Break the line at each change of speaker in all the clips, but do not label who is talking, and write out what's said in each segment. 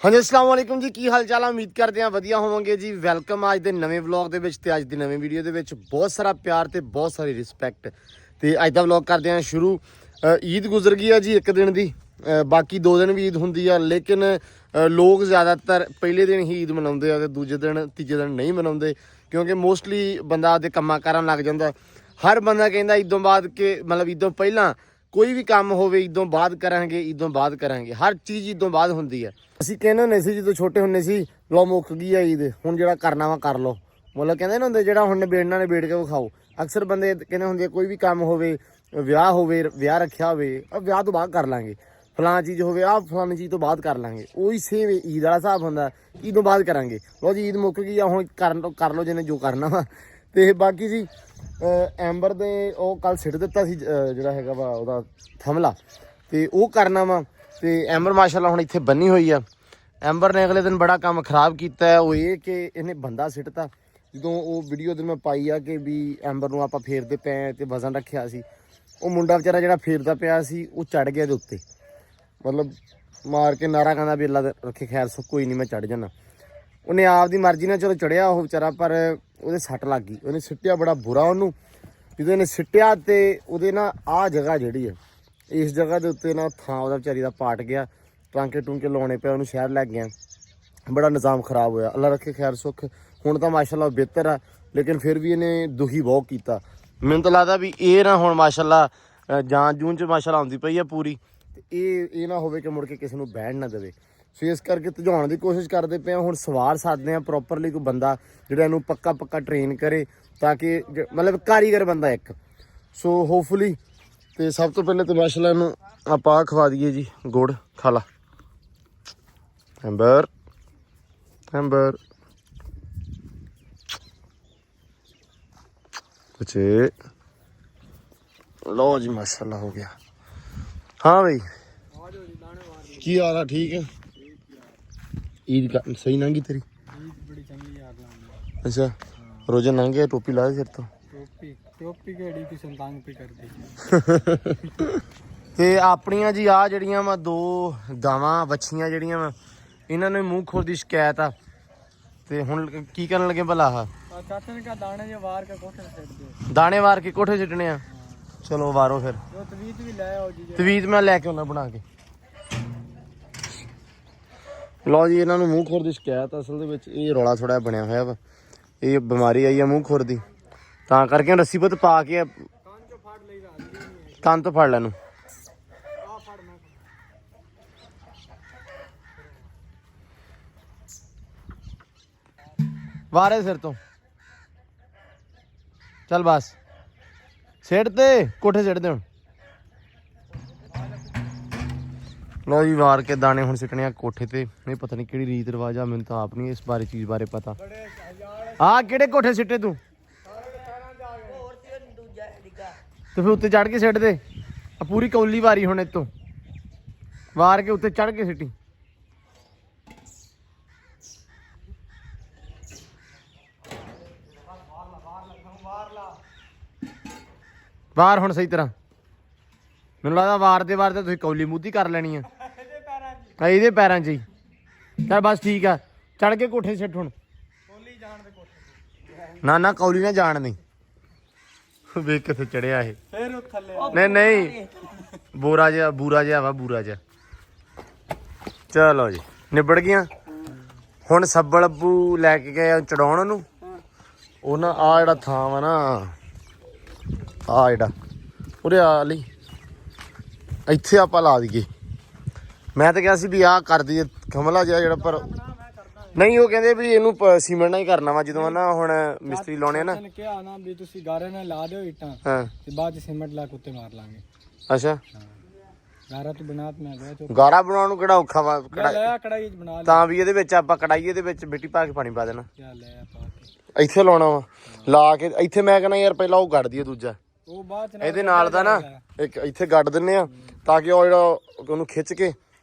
ਹਾਂਜੀ अस्सलाम वालेकुम जी, ਕੀ ਹਾਲ ਚਾਲ ਆ। ਉਮੀਦ ਕਰਦੇ ਆ ਵਧੀਆ ਹੋਵੋਗੇ ਜੀ। ਵੈਲਕਮ ਅੱਜ ਦੇ ਨਵੇਂ ਵਲੌਗ ਦੇ ਵਿੱਚ ਤੇ ਅੱਜ ਦੀ ਨਵੀਂ ਵੀਡੀਓ ਦੇ ਵਿੱਚ ਬਹੁਤ ਸਾਰਾ ਪਿਆਰ ਤੇ ਬਹੁਤ ਸਾਰੀ ਰਿਸਪੈਕਟ। ਤੇ ਅੱਜ ਦਾ ਵਲੌਗ ਕਰਦੇ ਆ ਸ਼ੁਰੂ। ਈਦ ਗੁਜ਼ਰ ਗਈ ਆ ਜੀ ਇੱਕ ਦਿਨ ਦੀ, ਬਾਕੀ 2 ਦਿਨ ਵੀ ਈਦ ਹੁੰਦੀ ਆ, ਲੇਕਿਨ ਲੋਕ ਜ਼ਿਆਦਾਤਰ ਪਹਿਲੇ ਦਿਨ ਹੀ ਈਦ ਮਨਾਉਂਦੇ ਆ ਤੇ ਦੂਜੇ ਦਿਨ ਤੀਜੇ ਦਿਨ ਨਹੀਂ ਮਨਾਉਂਦੇ, ਕਿਉਂਕਿ ਮੋਸਟਲੀ ਬੰਦਾ ਆਪਦੇ ਕੰਮਾਂ ਕਾਰਾਂ ਲੱਗ ਜਾਂਦਾ। ਹਰ ਬੰਦਾ ਕਹਿੰਦਾ ਈਦੋਂ ਬਾਅਦ ਕਿ ਮਤਲਬ ਈਦੋਂ ਪਹਿਲਾਂ ਕੋਈ ਵੀ ਕੰਮ ਹੋਵੇ ਈਦੋਂ ਬਾਅਦ ਕਰਾਂਗੇ, ਈਦੋਂ ਬਾਅਦ ਕਰਾਂਗੇ, ਹਰ ਚੀਜ਼ ਈਦੋਂ ਬਾਅਦ ਹੁੰਦੀ ਹੈ। ਅਸੀਂ ਕਹਿੰਦੇ ਹੁੰਦੇ ਸੀ ਜਦੋਂ ਛੋਟੇ ਹੁੰਦੇ ਸੀ, ਲੋ ਮੁੱਕ ਗਈ ਆ ਈਦ, ਹੁਣ ਜਿਹੜਾ ਕਰਨਾ ਵਾ ਕਰ ਲਓ। ਮਤਲਬ ਕਹਿੰਦੇ ਨਾ ਹੁੰਦੇ ਜਿਹੜਾ ਹੁਣ ਨਿਬੇੜਨਾ ਨਿਬੇੜ ਕੇ ਵਿਖਾਓ। ਅਕਸਰ ਬੰਦੇ ਕਹਿੰਦੇ ਹੁੰਦੇ ਕੋਈ ਵੀ ਕੰਮ ਹੋਵੇ, ਵਿਆਹ ਹੋਵੇ, ਵਿਆਹ ਰੱਖਿਆ ਹੋਵੇ, ਵਿਆਹ ਤੋਂ ਬਾਅਦ ਕਰ ਲਾਂਗੇ, ਫਲਾਂ ਚੀਜ਼ ਹੋਵੇ ਆਹ ਫਲਾਣੀ ਚੀਜ਼ ਤੋਂ ਬਾਅਦ ਕਰ ਲਾਂਗੇ। ਉਹੀ ਸੇਮ ਈਦ ਵਾਲਾ ਹਿਸਾਬ ਹੁੰਦਾ, ਈਦ ਤੋਂ ਬਾਅਦ ਕਰਾਂਗੇ। ਲਓ ਜੀ ਈਦ ਮੁੱਕ ਗਈ ਆ, ਹੁਣ ਕਰ ਲਓ ਜਿਹਨੇ ਜੋ ਕਰਨਾ ਵਾ। ਤੇ ਬਾਕੀ ਜੀ ਐਂਬਰ ਦੇ ਉਹ ਕੱਲ ਸਿੱਟ ਦਿੱਤਾ ਸੀ ਜਿਹੜਾ ਹੈਗਾ ਵਾ ਉਹਦਾ ਥਮਲਾ, ਤੇ ਉਹ ਕਰਨਾ ਵਾ। ਤੇ ਐਂਬਰ ਮਾਸ਼ਾਅੱਲਾ ਹੁਣ ਇੱਥੇ ਬੰਨੀ ਹੋਈ ਆ। ਐਂਬਰ ਨੇ ਅਗਲੇ ਦਿਨ ਬੜਾ ਕੰਮ ਖਰਾਬ ਕੀਤਾ। ਉਹ ਇਹ ਕਿ ਇਹਨੇ ਬੰਦਾ ਸਿੱਟਤਾ। ਜਦੋਂ ਉਹ ਵੀਡੀਓ ਦਿਨ ਮੈਂ ਪਾਈ ਆ ਕਿ ਵੀ ਐਂਬਰ ਨੂੰ ਆਪਾਂ ਫੇਰਦੇ ਪਏ ਤੇ ਵਜ਼ਨ ਰੱਖਿਆ ਸੀ, ਉਹ ਮੁੰਡਾ ਵਿਚਾਰਾ ਜਿਹੜਾ ਫੇਰਦਾ ਪਿਆ ਸੀ ਉਹ ਚੜ ਗਿਆ ਇਹਦੇ ਉੱਤੇ, ਮਤਲਬ ਮਾਰ ਕੇ ਨਾਰਾ ਕਹਿੰਦਾ ਵੀ ਅੱਲਾ ਰੱਖੇ ਖੈਰ ਸੋ ਕੋਈ ਨਹੀਂ ਮੈਂ ਚੜ ਜਾਣਾ। ਉਹਨੇ ਆਪਦੀ ਮਰਜ਼ੀ ਨਾਲ ਚਲੋ ਚੜਿਆ ਉਹ ਵਿਚਾਰਾ, ਪਰ ਉਹਦੇ ਸੱਟ ਲੱਗ ਗਈ। ਉਹਨੇ ਸਿੱਟਿਆ ਬੜਾ ਬੁਰਾ ਉਹਨੂੰ। ਜਦੋਂ ਇਹਨੇ ਸਿੱਟਿਆ ਤੇ ਉਹਦੇ ਨਾ ਆਹ ਜਗ੍ਹਾ ਜਿਹੜੀ ਹੈ, ਇਸ ਜਗ੍ਹਾ ਦੇ ਉੱਤੇ ਨਾ ਥਾਂ ਉਹਦਾ ਵਿਚਾਰੀ ਦਾ ਪਾਟ ਗਿਆ। ਟਾਂਕੇ ਟੂੰਕੇ ਲਾਉਣੇ ਪਿਆ, ਉਹਨੂੰ ਸ਼ਹਿਰ ਲੈ ਗਿਆ। ਬੜਾ ਨਿਜ਼ਾਮ ਖਰਾਬ ਹੋਇਆ। ਅੱਲਾ ਰੱਖੇ ਖੈਰ ਸੁੱਖ। ਹੁਣ ਤਾਂ ਮਾਸ਼ਾਅੱਲਾ ਬਿਹਤਰ ਆ, ਲੇਕਿਨ ਫਿਰ ਵੀ ਇਹਨੇ ਦੁਖੀ ਬਹੁਤ ਕੀਤਾ। ਮੈਨੂੰ ਤਾਂ ਲੱਗਦਾ ਵੀ ਇਹ ਨਾ ਹੁਣ ਮਾਸ਼ਾਅੱਲਾ ਜਾਨ ਜੂਨ 'ਚ ਮਾਸ਼ਾਅੱਲਾ ਆਉਂਦੀ ਪਈ ਆ ਪੂਰੀ, ਤੇ ਇਹ ਨਾ ਹੋਵੇ ਕਿ ਮੁੜ ਕੇ ਕਿਸੇ ਨੂੰ ਬਹਿਣ ਨਾ ਦੇਵੇ। ਸੋ ਇਸ ਕਰਕੇ ਭਜਾਉਣ ਦੀ ਕੋਸ਼ਿਸ਼ ਕਰਦੇ ਪਏ ਹਾਂ। ਹੁਣ ਸਵਾਰ ਸਾਧਦੇ ਹਾਂ ਪ੍ਰੋਪਰਲੀ, ਕੋਈ ਬੰਦਾ ਜਿਹੜਾ ਇਹਨੂੰ ਪੱਕਾ ਟ੍ਰੇਨ ਕਰੇ, ਤਾਂ ਕਿ ਮਤਲਬ ਕਾਰੀਗਰ ਬੰਦਾ ਇੱਕ। ਸੋ ਹੋਪਫੁਲੀ ਤੇ ਸਭ ਤੋਂ ਪਹਿਲੇ ਤਾਂ ਮਾਸ਼ਾਅੱਲਾ ਇਹਨੂੰ ਆਪਾਂ ਖਵਾ ਦਈਏ ਜੀ ਗੁੜ। ਖਾ ਲਾ ਐਂਬਰ, ਐਂਬਰ ਬੱਚੇ। ਲਓ ਜੀ ਮਾਸ਼ਾਅੱਲਾ ਹੋ ਗਿਆ। ਹਾਂ ਬਈ ਕੀ ਹਾਲ ਆ? ਠੀਕ ਹੈ। ਈਦ ਸਹੀ ਲੰਘੀ ਤੇਰੀ?
ਬੜੀ ਚੰਗੀ ਯਾਰ
ਅੱਛਾ, ਰੋਜ਼ਾ ਲੰਘ ਗਿਆ। ਟੋਪੀ ਲਾ ਦੇ ਸਿਰ ਤੋਂ।
ਟੋਪੀ ਕਿਹੜੀ ਕਿਸੇ ਤੰਗ ਪੀ ਕਰਦੀ।
ਤੇ ਆਪਣੀਆਂ ਜੀ ਆ ਜਿਹੜੀਆਂ ਵਾ 2 ਗਾਵਾਂ ਵੱਛੀਆਂ ਜਿਹੜੀਆਂ ਵਾ, ਇਹਨਾਂ ਨੂੰ ਮੂੰਹ ਖੋਰ ਦੀ ਸ਼ਿਕਾਇਤ ਆ। ਤੇ ਹੁਣ ਕੀ ਕਰਨ ਲੱਗੇ ਭਲਾ? ਆਹ
ਚਾਚਾ ਨੇ ਕਹਾ ਦਾਣੇ ਜੇ ਵਾਰ ਕੇ ਕੋਠੇ ਤੇ ਸਿੱਟ ਦੇ।
ਦਾਣੇ ਵਾਰ ਕੇ ਕੋਠੇ ਸਿੱਟਣੇ ਆ। ਚਲੋ ਵਾਰੋ ਫਿਰ।
ਉਹ ਤਵੀਤ ਵੀ ਲੈ ਆਓ ਜੀ।
ਤਵੀਤ ਮੈਂ ਲੈ ਕੇ ਆਉਣਾ ਬਣਾ ਕੇ। ਲਓ ਜੀ ਇਹਨਾਂ ਨੂੰ ਮੂੰਹ ਖੋਰ ਦੀ ਸ਼ਿਕਾਇਤ। ਅਸਲ ਦੇ ਵਿੱਚ ਇਹ ਰੌਲਾ ਥੋੜਾ ਬਣਿਆ ਹੋਇਆ ਵਾ, ਇਹ ਬਿਮਾਰੀ ਆਈ ਆ ਮੂੰਹ ਖੋਰ ਦੀ, ਤਾਂ ਕਰਕੇ ਰੱਸੀ ਪੁੱਤ ਪਾ ਕੇ ਕੰਨ ਤੋਂ ਫੜ ਲੈ ਨੂੰ। ਵਾਰੇ ਸਿਰ ਤੋਂ ਚੱਲ ਬਸ ਸਿੱਟ ਤੇ ਕੋਠੇ ਸਿੱਟ ਦੇ ਹੁਣ। ਲਓ ਜੀ ਵਾਰ ਕੇ ਦਾਣੇ ਹੁਣ ਸਿੱਟਣੇ ਆ ਕੋਠੇ ਤੇ। ਨਹੀਂ ਪਤਾ ਨਹੀਂ ਕਿਹੜੀ ਰੀਤ ਰਿਵਾਜ ਆ, ਮੈਨੂੰ ਤਾਂ ਆਪ ਨਹੀਂ ਇਸ ਬਾਰੇ ਚੀਜ਼ ਬਾਰੇ ਪਤਾ। ਆ ਕਿਹੜੇ ਕੋਠੇ ਸਿੱਟੇ ਤੂੰ? ਤੇ ਫਿਰ ਉੱਤੇ ਚੜ ਕੇ ਸਿੱਟ ਦੇ। ਆ ਪੂਰੀ ਕੌਲੀ ਵਾਰੀ ਹੁਣ ਇਤੋਂ ਵਾਰ ਕੇ ਉੱਤੇ ਚੜ ਕੇ ਸਿੱਟੀ। ਵਾਰ ਹੁਣ ਸਹੀ ਤਰ੍ਹਾਂ। ਮੈਨੂੰ ਲੱਗਦਾ ਵਾਰ ਦੇ ਵਾਰ ਤੇ ਤੁਸੀਂ ਕੌਲੀ ਮੂਧੀ ਕਰ ਲੈਣੀ ਆ ਇਹਦੇ ਪੈਰਾਂ 'ਚ ਹੀ। ਚੱਲ ਬਸ ਠੀਕ ਆ, ਚੜ ਕੇ ਕੋਠੇ ਸਿੱਟ ਹੁਣ। ਨਾ ਕੌਲੀ ਨਾ ਜਾਣ ਨਹੀਂ। ਵੇਖ ਕਿੱਥੇ ਚੜਿਆ ਇਹ। ਨਹੀਂ ਬੂਰਾ ਜਿਹਾ ਵਾ ਬੂਰਾ ਜਿਹਾ। ਚਲੋ ਜੀ ਨਿਬੜ ਗਈਆਂ। ਹੁਣ ਸੱਬਲ ਅੱਬੂ ਲੈ ਕੇ ਗਏ ਚੜਾਉਣ ਉਹਨੂੰ। ਉਹ ਨਾ ਆ ਜਿਹੜਾ ਥਾਂ ਵਾ ਨਾ, ਆ ਜਿਹੜਾ ਉਰੇ ਆ ਲਈ ਇੱਥੇ ਆਪਾਂ ਲਾ ਦਈਏ। ਮੈਂ ਤਾਂ ਕਿਹਾ ਸੀ ਵੀ ਆਹ ਕਰ ਦਈਏ ਖਮਲਾ ਜਿਹਾ ਜਿਹੜਾ, ਪਰ ਨਹੀਂ ਉਹ ਕਹਿੰਦੇ ਵੀ ਇਹਨੂੰ ਸੀਮੈਂਟ ਨਾਲ ਹੀ ਕਰਨਾ ਵਾ। ਜਦੋਂ ਨਾ ਹੁਣ ਮਿਸਤਰੀ ਲਾਉਣੇ ਨਾ,
ਕਿਹਾ ਨਾ ਵੀ ਤੁਸੀਂ ਗਾਰੇ ਨਾਲ ਲਾ ਦਿਓ ਇੱਟਾਂ,
ਹਾਂ,
ਤੇ ਬਾਅਦ ਚ ਸੀਮੈਂਟ ਲਾ ਕੇ ਉੱਤੇ ਮਾਰ ਲਾਂਗੇ।
ਅੱਛਾ
ਗਾਰਾ ਤੂੰ ਬਣਾ ਤੇ ਮੈਂ ਗਿਆ ਤੂੰ
ਗਾਰਾ ਬਣਾਉਣ ਨੂੰ ਕਿਹੜਾ ਔਖਾ ਵਾ?
ਲੈ ਕੜਾਈ ਚ ਬਣਾ ਲੈ।
ਤਾਂ ਵੀ ਇਹਦੇ ਵਿੱਚ ਆਪਾਂ ਕੜਾਈਏ ਦੇ ਵਿੱਚ ਮਿੱਟੀ ਪਾ ਕੇ ਪਾਣੀ ਪਾ ਦੇਣਾ।
ਕਿਆ ਲੈ ਪਾ ਕੇ
ਇੱਥੇ ਲਾਉਣਾ ਵਾ, ਲਾ ਕੇ ਇੱਥੇ ਮੈਂ ਕਹਿੰਦਾ ਯਾਰ ਪਹਿਲਾਂ ਉਹ ਗੱਡ ਦਈਏ ਦੂਜਾ,
ਉਹ ਬਾਅਦ ਚ
ਇਹਦੇ ਨਾਲ ਦਾ ਨਾ ਇੱਕ ਇੱਥੇ ਗੱਡ ਦਿੰਨੇ ਆ, ਤਾਂ ਕਿ ਉਹ ਜਿਹੜਾ ਉਹਨੂੰ ਖਿੱਚ ਕੇ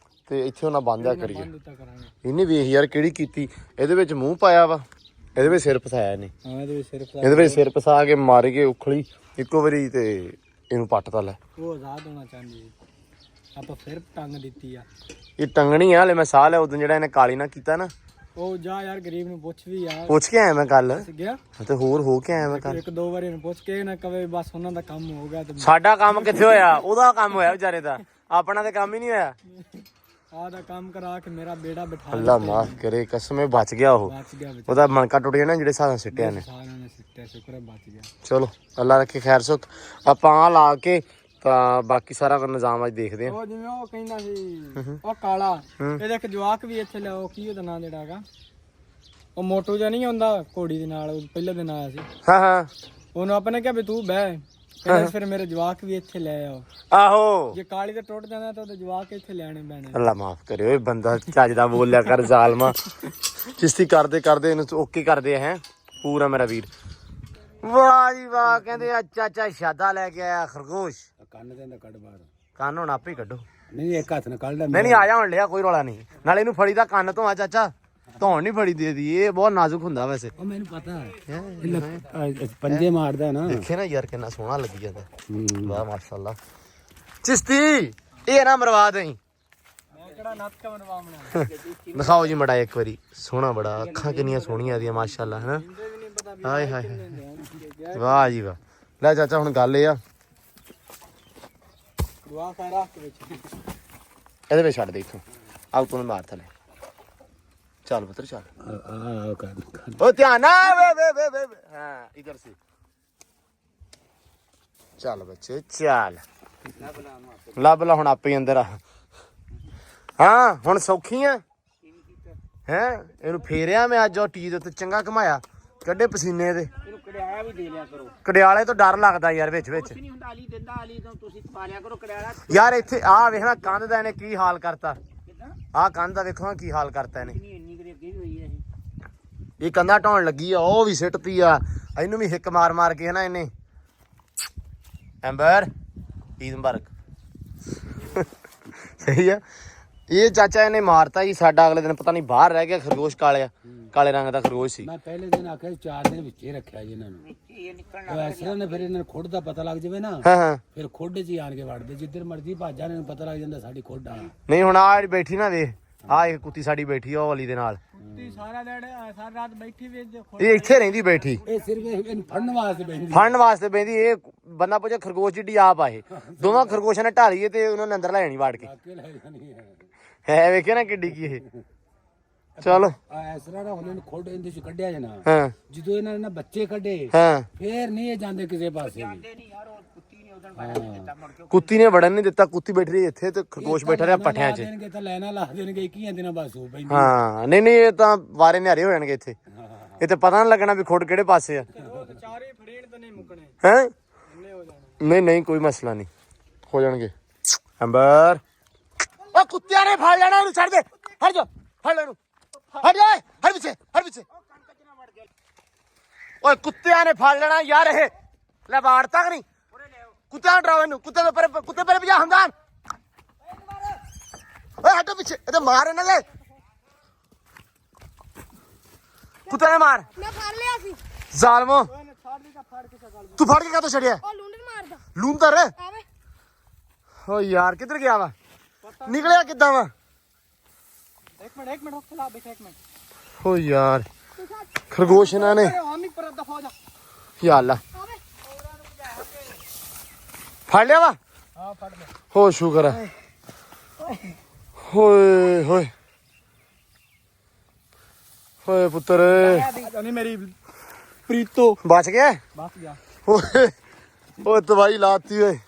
ਤੇ ਇੱਥੇ ਉਹਨਾਂ ਬੰਦਿਆ ਕਰੀਏ। ਇਹਨੇ ਵੇਖ ਯਾਰ ਕਿਹੜੀ ਕੀਤੀ, ਇਹਦੇ ਵਿੱਚ ਮੂੰਹ ਪਾਇਆ ਵਾ, ਇਹਦੇ ਵਿੱਚ ਸਿਰ ਫਸਾਇਆ ਇਹਨੇ। ਇਹਦੇ ਵਿੱਚ ਸਿਰ ਫਸਾ ਕੇ ਮਾਰ ਕੇ ਉਖਲੀ ਇੱਕੋ ਵਾਰੀ ਤੇ ਇਹਨੂੰ ਪੱਟ ਤਾ ਲੈ।
ਉਹ ਆਜ਼ਾਦ ਹੋਣਾ ਚਾਹੁੰਦੀ ਆਪਾਂ ਫਿਰ ਟੰਗ ਦਿੱਤੀ ਆ।
ਇਹ ਟੰਗਣੀ ਆ ਹਲੇ ਮੈਂ ਸਾਹ ਲਿਆ ਉਦੋਂ ਜਿਹੜਾ ਇਹਨੇ ਕਾਲੀ ਨਾਲ ਕੀਤਾ ਨਾ।
ਉਹ ਜਾ ਯਾਰ ਗਰੀਬ ਨੂੰ ਪੁੱਛ ਵੀ ਯਾਰ।
ਪੁੱਛ ਕੇ ਆਇਆ ਮੈਂ ਕੱਲ
ਗਿਆ
ਤੇ ਹੋਰ ਹੋ ਕੇ ਆਇਆ ਮੈਂ ਕੱਲ।
ਇੱਕ ਦੋ ਵਾਰੀ ਇਹਨੂੰ ਪੁੱਛ ਕੇ ਨਾ ਕਵੇ ਬਸ ਉਹਨਾਂ ਦਾ ਕੰਮ ਹੋ ਗਿਆ ਤੇ
ਸਾਡਾ ਕੰਮ ਕਿੱਥੇ ਹੋਇਆ? ਉਹਦਾ ਕੰਮ ਹੋਇਆ ਵਿਚਾਰੇ ਦਾ, ਆਪਣਾ ਤੇ ਕੰਮ ਹੀ ਨਹੀਂ ਹੋਇਆ।
ਆਹ ਦਾ ਕੰਮ ਕਰਾ ਕੇ ਮੇਰਾ ਬੇੜਾ ਬਿਠਾ
ਅੱਲਾ ਮਾਫ ਕਰੇ, ਕਸਮੇ ਬਚ ਗਿਆ ਉਹ।
ਬਚ ਗਿਆ ਬਚ
ਉਹਦਾ ਮਣਕਾ ਟੁੱਟ ਗਿਆ ਨਾ ਜਿਹੜੇ ਹਿਸਾਬ ਨਾਲ ਸਿੱਟਿਆ ਨੇ।
ਸਾਰਿਆਂ ਨੇ ਸਿੱਟਿਆ, ਸ਼ੁਕਰ ਹੈ ਬਚ ਗਿਆ।
ਚਲੋ ਅੱਲਾ ਰੱਖੇ ਖੈਰ ਸੁਖ। ਆਪਾਂ ਆ ਲਾ ਕੇ ਤਾਂ ਬਾਕੀ ਸਾਰਾ ਨਿਜ਼ਾਮ ਅੱਜ ਦੇਖਦੇ ਆ।
ਉਹ ਜਿਵੇਂ ਉਹ ਕਹਿੰਦਾ ਸੀ ਉਹ ਕਾਲਾ, ਇਹਦੇ ਇੱਕ ਜਵਾਕ ਵੀ ਇੱਥੇ ਲਿਆਓ, ਕੀ ਉਹਦਾ ਨਾਂ ਜਿਹੜਾ ਹੈਗਾ ਉਹ ਮੋਟੂ ਜਿਹਾ ਨਹੀਂ ਹੁੰਦਾ ਘੋੜੀ ਦੇ ਨਾਲ, ਉਹ ਪਹਿਲੇ ਦਿਨ ਆਇਆ ਸੀ।
ਹਾਂ ਹਾਂ
ਉਹਨੂੰ ਆਪਾਂ ਨੇ ਕਿਹਾ ਵੀ ਤੂੰ ਬਹਿ, ਕਹਿੰਦਾ ਫਿਰ ਮੇਰੇ ਜਵਾਕ ਵੀ ਇੱਥੇ ਲੈ ਆਓ।
ਆਹੋ
ਜੇ ਕਾਲੀ ਤੇ ਟੁੱਟ ਜਾਂਦਾ ਤਾਂ ਉਹਦੇ ਜਵਾਕ ਇੱਥੇ ਲੈਣੇ ਪੈਣੇ।
ਅੱਲਾ ਮਾਫ ਕਰੇ ਓਏ, ਬੰਦਾ ਚੱਜ ਦਾ ਬੋਲਿਆ ਕਰ ਜ਼ਾਲਮਾ। ਚਿਸ਼ਤੀ ਕਰਦੇ ਕਰਦੇ ਇਹਨੂੰ ਓਕੇ ਕਰਦੇ ਆ। ਹੈ ਪੂਰਾ ਮੇਰਾ ਵੀਰ। ਵਾਹ ਜੀ ਵਾਹ, ਕਹਿੰਦੇ ਆ ਚਾਚਾ ਸ਼ਾਦਾ ਲੈ ਕੇ ਆਇਆ ਖਰਗੋਸ਼।
ਕੰਨ ਦੇ ਅੰਦਰ ਕੱਢ ਬਾਹਰ,
ਕੰਨ ਹੁਣ ਆਪੇ ਹੀ ਕੱਢੋ।
ਨਹੀਂ ਇੱਕ ਹੱਥ ਨਾਲ ਕੱਢ ਲੈ।
ਨਹੀਂ ਆ ਜਾ ਹੁਣ ਲਿਆ, ਕੋਈ ਰੌਲਾ ਨਹੀਂ। ਨਾਲੇ ਇਹਨੂੰ ਫੜੀ ਦਾ ਕੰਨ ਧੋਆ ਚਾਚਾ, ਧੋਣ ਨਹੀਂ ਫੜੀ ਦੇ ਦੀ, ਇਹ ਬਹੁਤ ਨਾਜ਼ੁਕ ਹੁੰਦਾ ਵੈਸੇ।
ਉਹ ਮੈਨੂੰ ਪਤਾ ਹੈ ਪੰਜੇ ਮਾਰਦਾ ਨਾ।
ਦੇਖੇ ਨਾ ਯਾਰ ਕਿੰਨਾ ਸੋਹਣਾ ਲੱਗੀ ਜਾਂਦਾ। ਵਾਹ ਮਾਸ਼ਾਅੱਲਾ। ਚਿਸ਼ਤੀ ਇਹ ਨਾ ਮਰਵਾ ਦੇਈ।
ਮੈਂ ਕਿਹੜਾ ਨੱਤ ਕਾ ਬਣਵਾਉਣਾ।
ਦਿਖਾਓ ਜੀ ਮੜਾ ਇੱਕ ਵਾਰੀ, ਸੋਹਣਾ ਬੜਾ, ਅੱਖਾਂ ਕਿੰਨੀਆਂ ਸੋਹਣੀਆਂ ਇਹਦੀਆਂ ਮਾਸ਼ਾਅੱਲਾ, ਹੈਨਾ। ਹਾਏ ਹਾਏ ਵਾਹ ਜੀ ਵਾਹ। ਲੈ ਚਾਚਾ ਹੁਣ ਗੱਲ ਇਹ ਆ,
ਦੁਆ ਕਰ ਰੱਖ ਵਿੱਚ
ਇਹਦੇ ਵਿੱਚ ਛੱਡ ਦੇ ਇੱਥੋਂ, ਆਉ ਤੂੰ ਮਾਰ ਥਲੇ। ਚੱਲ ਪੁੱਤਰ ਚੱਲ। ਉਹ ਧਿਆਨ ਨਾਲ ਵੇ ਹਾਂ ਇਧਰ ਸੇ। ਚੱਲ ਬੱਚੇ ਚੱਲ, ਲੱਭ ਲਾ ਹੁਣ ਆਪੇ ਅੰਦਰ ਆ। ਹਾਂ ਹੁਣ ਸੌਖੀ ਆ ਹੈ। ਇਹਨੂੰ ਫੇਰਿਆ ਮੈਂ ਅੱਜ ਉਹ ਟੀ ਦੇ ਉੱਤੇ ਚੰਗਾ ਘਮਾਇਆ, ਕੱਢੇ ਪਸੀਨੇ ਦੇ।
ਇਹਨੂੰ ਕੜਿਆਲਾ ਵੀ ਦੇ ਲਿਆ ਕਰੋ।
ਕੜਿਆਲੇ ਤੋਂ ਡਰ ਲੱਗਦਾ ਯਾਰ ਵਿੱਚ ਵਿੱਚ।
ਨਹੀਂ ਹੁੰਦਾ ਅਲੀ ਦਿੰਦਾ, ਅਲੀ ਤੋਂ ਤੁਸੀਂ ਪਾਲਿਆ ਕਰੋ ਕੜਿਆਲਾ।
ਯਾਰ ਇੱਥੇ ਆ ਵੇਖਣਾ ਕੰਧ ਦਾ ਇਹਨੇ ਕੀ ਹਾਲ ਕਰਤਾ। ਆਹ ਕੰਧ ਦਾ ਵੇਖੋ ਕੀ ਹਾਲ ਕਰਤਾ ਇਹਨੇ।
ਇੰਨੀ ਕਰੀ ਅੱਗੇ ਵੀ ਹੋਈ ਹੈ
ਇਹ ਕੰਧਾ ਢਾਉਣ ਲੱਗੀ ਆ, ਉਹ ਵੀ ਸਿੱਟਤੀ ਆ, ਇਹਨੂੰ ਵੀ ਹਿੱਕ ਮਾਰ ਮਾਰ ਕੇ ਹਨਾ ਇਹਨੇ। ਐਂਬਰ ਈਦ ਮੁਬਾਰਕ। ਸਹੀ ਆ। ਇਹ ਚਾਚਾ ਇਹਨੇ ਮਾਰਤਾ ਜੀ ਸਾਡਾ, ਅਗਲੇ ਦਿਨ ਪਤਾ ਨਹੀਂ ਬਾਹਰ ਰਹਿ ਗਿਆ ਖਰਗੋਸ਼, ਕਾਲੇ ਰੰਗ ਦਾ ਖਰਗੋਸ਼ ਸੀ।
ਮੈਂ ਪਹਿਲੇ ਦਿਨ ਆਖਿਆ 4 ਦਿਨ ਵਿੱਚੇ ਰੱਖਿਆ ਜੀ ਇਹਨਾਂ ਨੂੰ। ਉਹ ਇਸ ਤਰ੍ਹਾਂ ਨੇ ਫਿਰ ਇਹਨਾਂ ਨੂੰ ਖੁੱਡ ਦਾ ਪਤਾ ਲੱਗ ਜਾਵੇ ਨਾ,
ਹਾਂ ਹਾਂ
ਫਿਰ ਖੁੱਡ 'ਚ ਹੀ ਆਣ ਕੇ ਵੜਦੇ, ਜਿੱਧਰ ਮਰਜ਼ੀ ਭੱਜ ਜਾਣ, ਪਤਾ ਲੱਗ ਜਾਂਦਾ ਸਾਡੀ ਖੁੱਡ ਆ।
ਨਹੀਂ ਹੁਣ ਆ ਬੈਠੀ ਨਾ ਵੇਖ, ਆ ਇੱਕ ਕੁੱਤੀ ਸਾਡੀ ਬੈਠੀ ਆ ਉਹ ਵਾਲੀ ਦੇ ਨਾਲ।
ਕੁੱਤੀ ਸਾਰਾ ਦਿਨ ਸਾਰੀ ਰਾਤ ਬੈਠੀ ਵੇ।
ਇਹ ਇੱਥੇ ਰਹਿੰਦੀ ਬੈਠੀ,
ਇਹ ਸਿਰਫ ਇਹਨੂੰ ਫੜਨ ਵਾਸਤੇ ਬੈਠੀ।
ਫੜਨ ਵਾਸਤੇ ਬੈਂਦੀ। ਇਹ ਬੰਦਾ ਪੁੱਛੇ ਖਰਗੋਸ਼ ਜਿੱਡੀ ਆਪ ਆ ਇਹ। ਦੋਵਾਂ ਖਰਗੋਸ਼ਾਂ ਨੇ ਢਾਲੀਏ ਤੇ ਉਹਨਾਂ ਨੇ ਅੰਦਰ ਲੈ ਜਾਣੀ ਵਾੜ ਕੇ। ਹੈ ਵੇਖਿਆ ਨਾ ਕਿੱਡੀ ਕੀ ਇਹ। ਚਲੋ
ਇਸ ਤਰ੍ਹਾਂ ਨਾ ਹੁਣ ਇਹਨੂੰ ਖੁੱਡ ਇਹਦੇ 'ਚ ਕੱਢਿਆ ਜਾਣਾ।
ਹਾਂ
ਜਦੋਂ ਇਹਨਾਂ ਨੇ ਬੱਚੇ ਕੱਢੇ
ਹਾਂ
ਫੇਰ ਨਹੀਂ ਇਹ ਜਾਂਦੇ ਕਿਸੇ ਪਾਸੇ ਵੀ।
ਕੁੱਤੀ ਨੇ ਵੜਨ ਨਹੀਂ ਦਿੱਤਾ, ਕੁੱਤੀ ਬੈਠ ਰਹੀ ਇੱਥੇ ਤੇ ਖਰਗੋਸ਼ ਬੈਠਾ ਰਿਹਾ ਪੱਠਿਆਂ 'ਚ।
ਦੇਣਗੇ ਤਾਂ ਲੈਣਾ ਲਾ ਦੇਣਗੇ, 21 ਦਿਨਾਂ ਬਾਅਦ ਸੂ ਪੈਂਦੀ।
ਹਾਂ ਨਹੀਂ ਨਹੀਂ ਇਹ ਤਾਂ ਵਾਰੇ ਨਿਹਾਰੇ ਹੋ ਜਾਣਗੇ ਇੱਥੇ। ਇਹ ਤੇ ਪਤਾ ਨਹੀਂ ਲੱਗਣਾ ਵੀ ਖੁੱਡ ਕਿਹੜੇ ਪਾਸੇ ਆ।
ਚਾਰੇ ਫੜੇਣ ਤਾਂ ਨਹੀਂ ਮੁੱਕਣੇ।
ਹੈ
ਇੰਨੇ ਹੋ ਜਾਣੇ।
ਨਹੀਂ ਨਹੀਂ ਕੋਈ ਮਸਲਾ ਨਹੀਂ, ਹੋ ਜਾਣਗੇ। ਅੰਬਰ ਉਹ ਕੁੱਤਿਆਂ ਨੇ ਫੜ ਲੈਣਾ, ਉਹਨੂੰ ਛੱਡ ਦੇ। ਹਟ ਜਾ, ਫੜ ਲੈ ਇਹਨੂੰ, ਹਟ ਜਾ, ਹਟ ਪਿੱਛੇ, ਹਟ ਪਿੱਛੇ। ਓਏ ਕੁੱਤਿਆਂ ਨੇ ਫੜ ਲੈਣਾ ਯਾਰ, ਇਹ ਲੈ ਬਾੜ ਤੱਕ ਨਹੀਂ। ਕੁੱਤਿਆਂ ਨੂੰ ਡਰਾਓ ਇਹਨੂੰ, ਕੁੱਤੇ ਪਰੇ ਭਜਾ ਹੁੰਦਾ। ਓਏ ਹਟੋ ਪਿੱਛੇ, ਇਹ ਤੇ ਮਾਰ ਇਹਨਾਂ ਦੇ। ਕੁੱਤੇ ਨੇ ਮਾਰ।
ਮੈਂ ਫੜ ਲਿਆ ਸੀ।
ਜ਼ਾਲਮੋ ਤੂੰ ਫੜ ਕੇ ਕਾਹਤੋਂ ਛੱਡਿਆ?
ਉਹ ਲੂੰਡਰ ਮਾਰਦਾ
ਲੂੰਦਰ
ਆਵੇ।
ਓ ਯਾਰ ਕਿੱਧਰ ਗਿਆ ਵਾ, ਨਿਕਲਿਆ ਕਿੱਦਾਂ ਵਾ?
ਇੱਕ ਮਿੰਟ ਰੁਕ ਲਾ ਬੇਟਾ, ਇੱਕ ਮਿੰਟ।
ਓ ਯਾਰ ਖਰਗੋਸ਼ ਇਹਨਾਂ ਨੇ।
ਆਮੀ ਪਰ ਦਫਾ ਹੋ ਜਾ।
ਯਾ ਅੱਲਾ
ਆਵੇ।
ਫੜ ਲਿਆ ਵਾ।
ਹਾਂ ਫੜ ਲੈ।
ਹੋ ਸ਼ੁਕਰ ਹੈ। ਹੋਏ ਹੋਏ ਹੋਏ ਪੁੱਤਰ
ਨਹੀਂ ਮੇਰੀ ਪ੍ਰੀਤੋ
ਬਚ ਗਿਆ।
ਬਸ ਗਿਆ।
ਓਏ ਦਵਾਈ ਲਾਤੀ ਓਏ,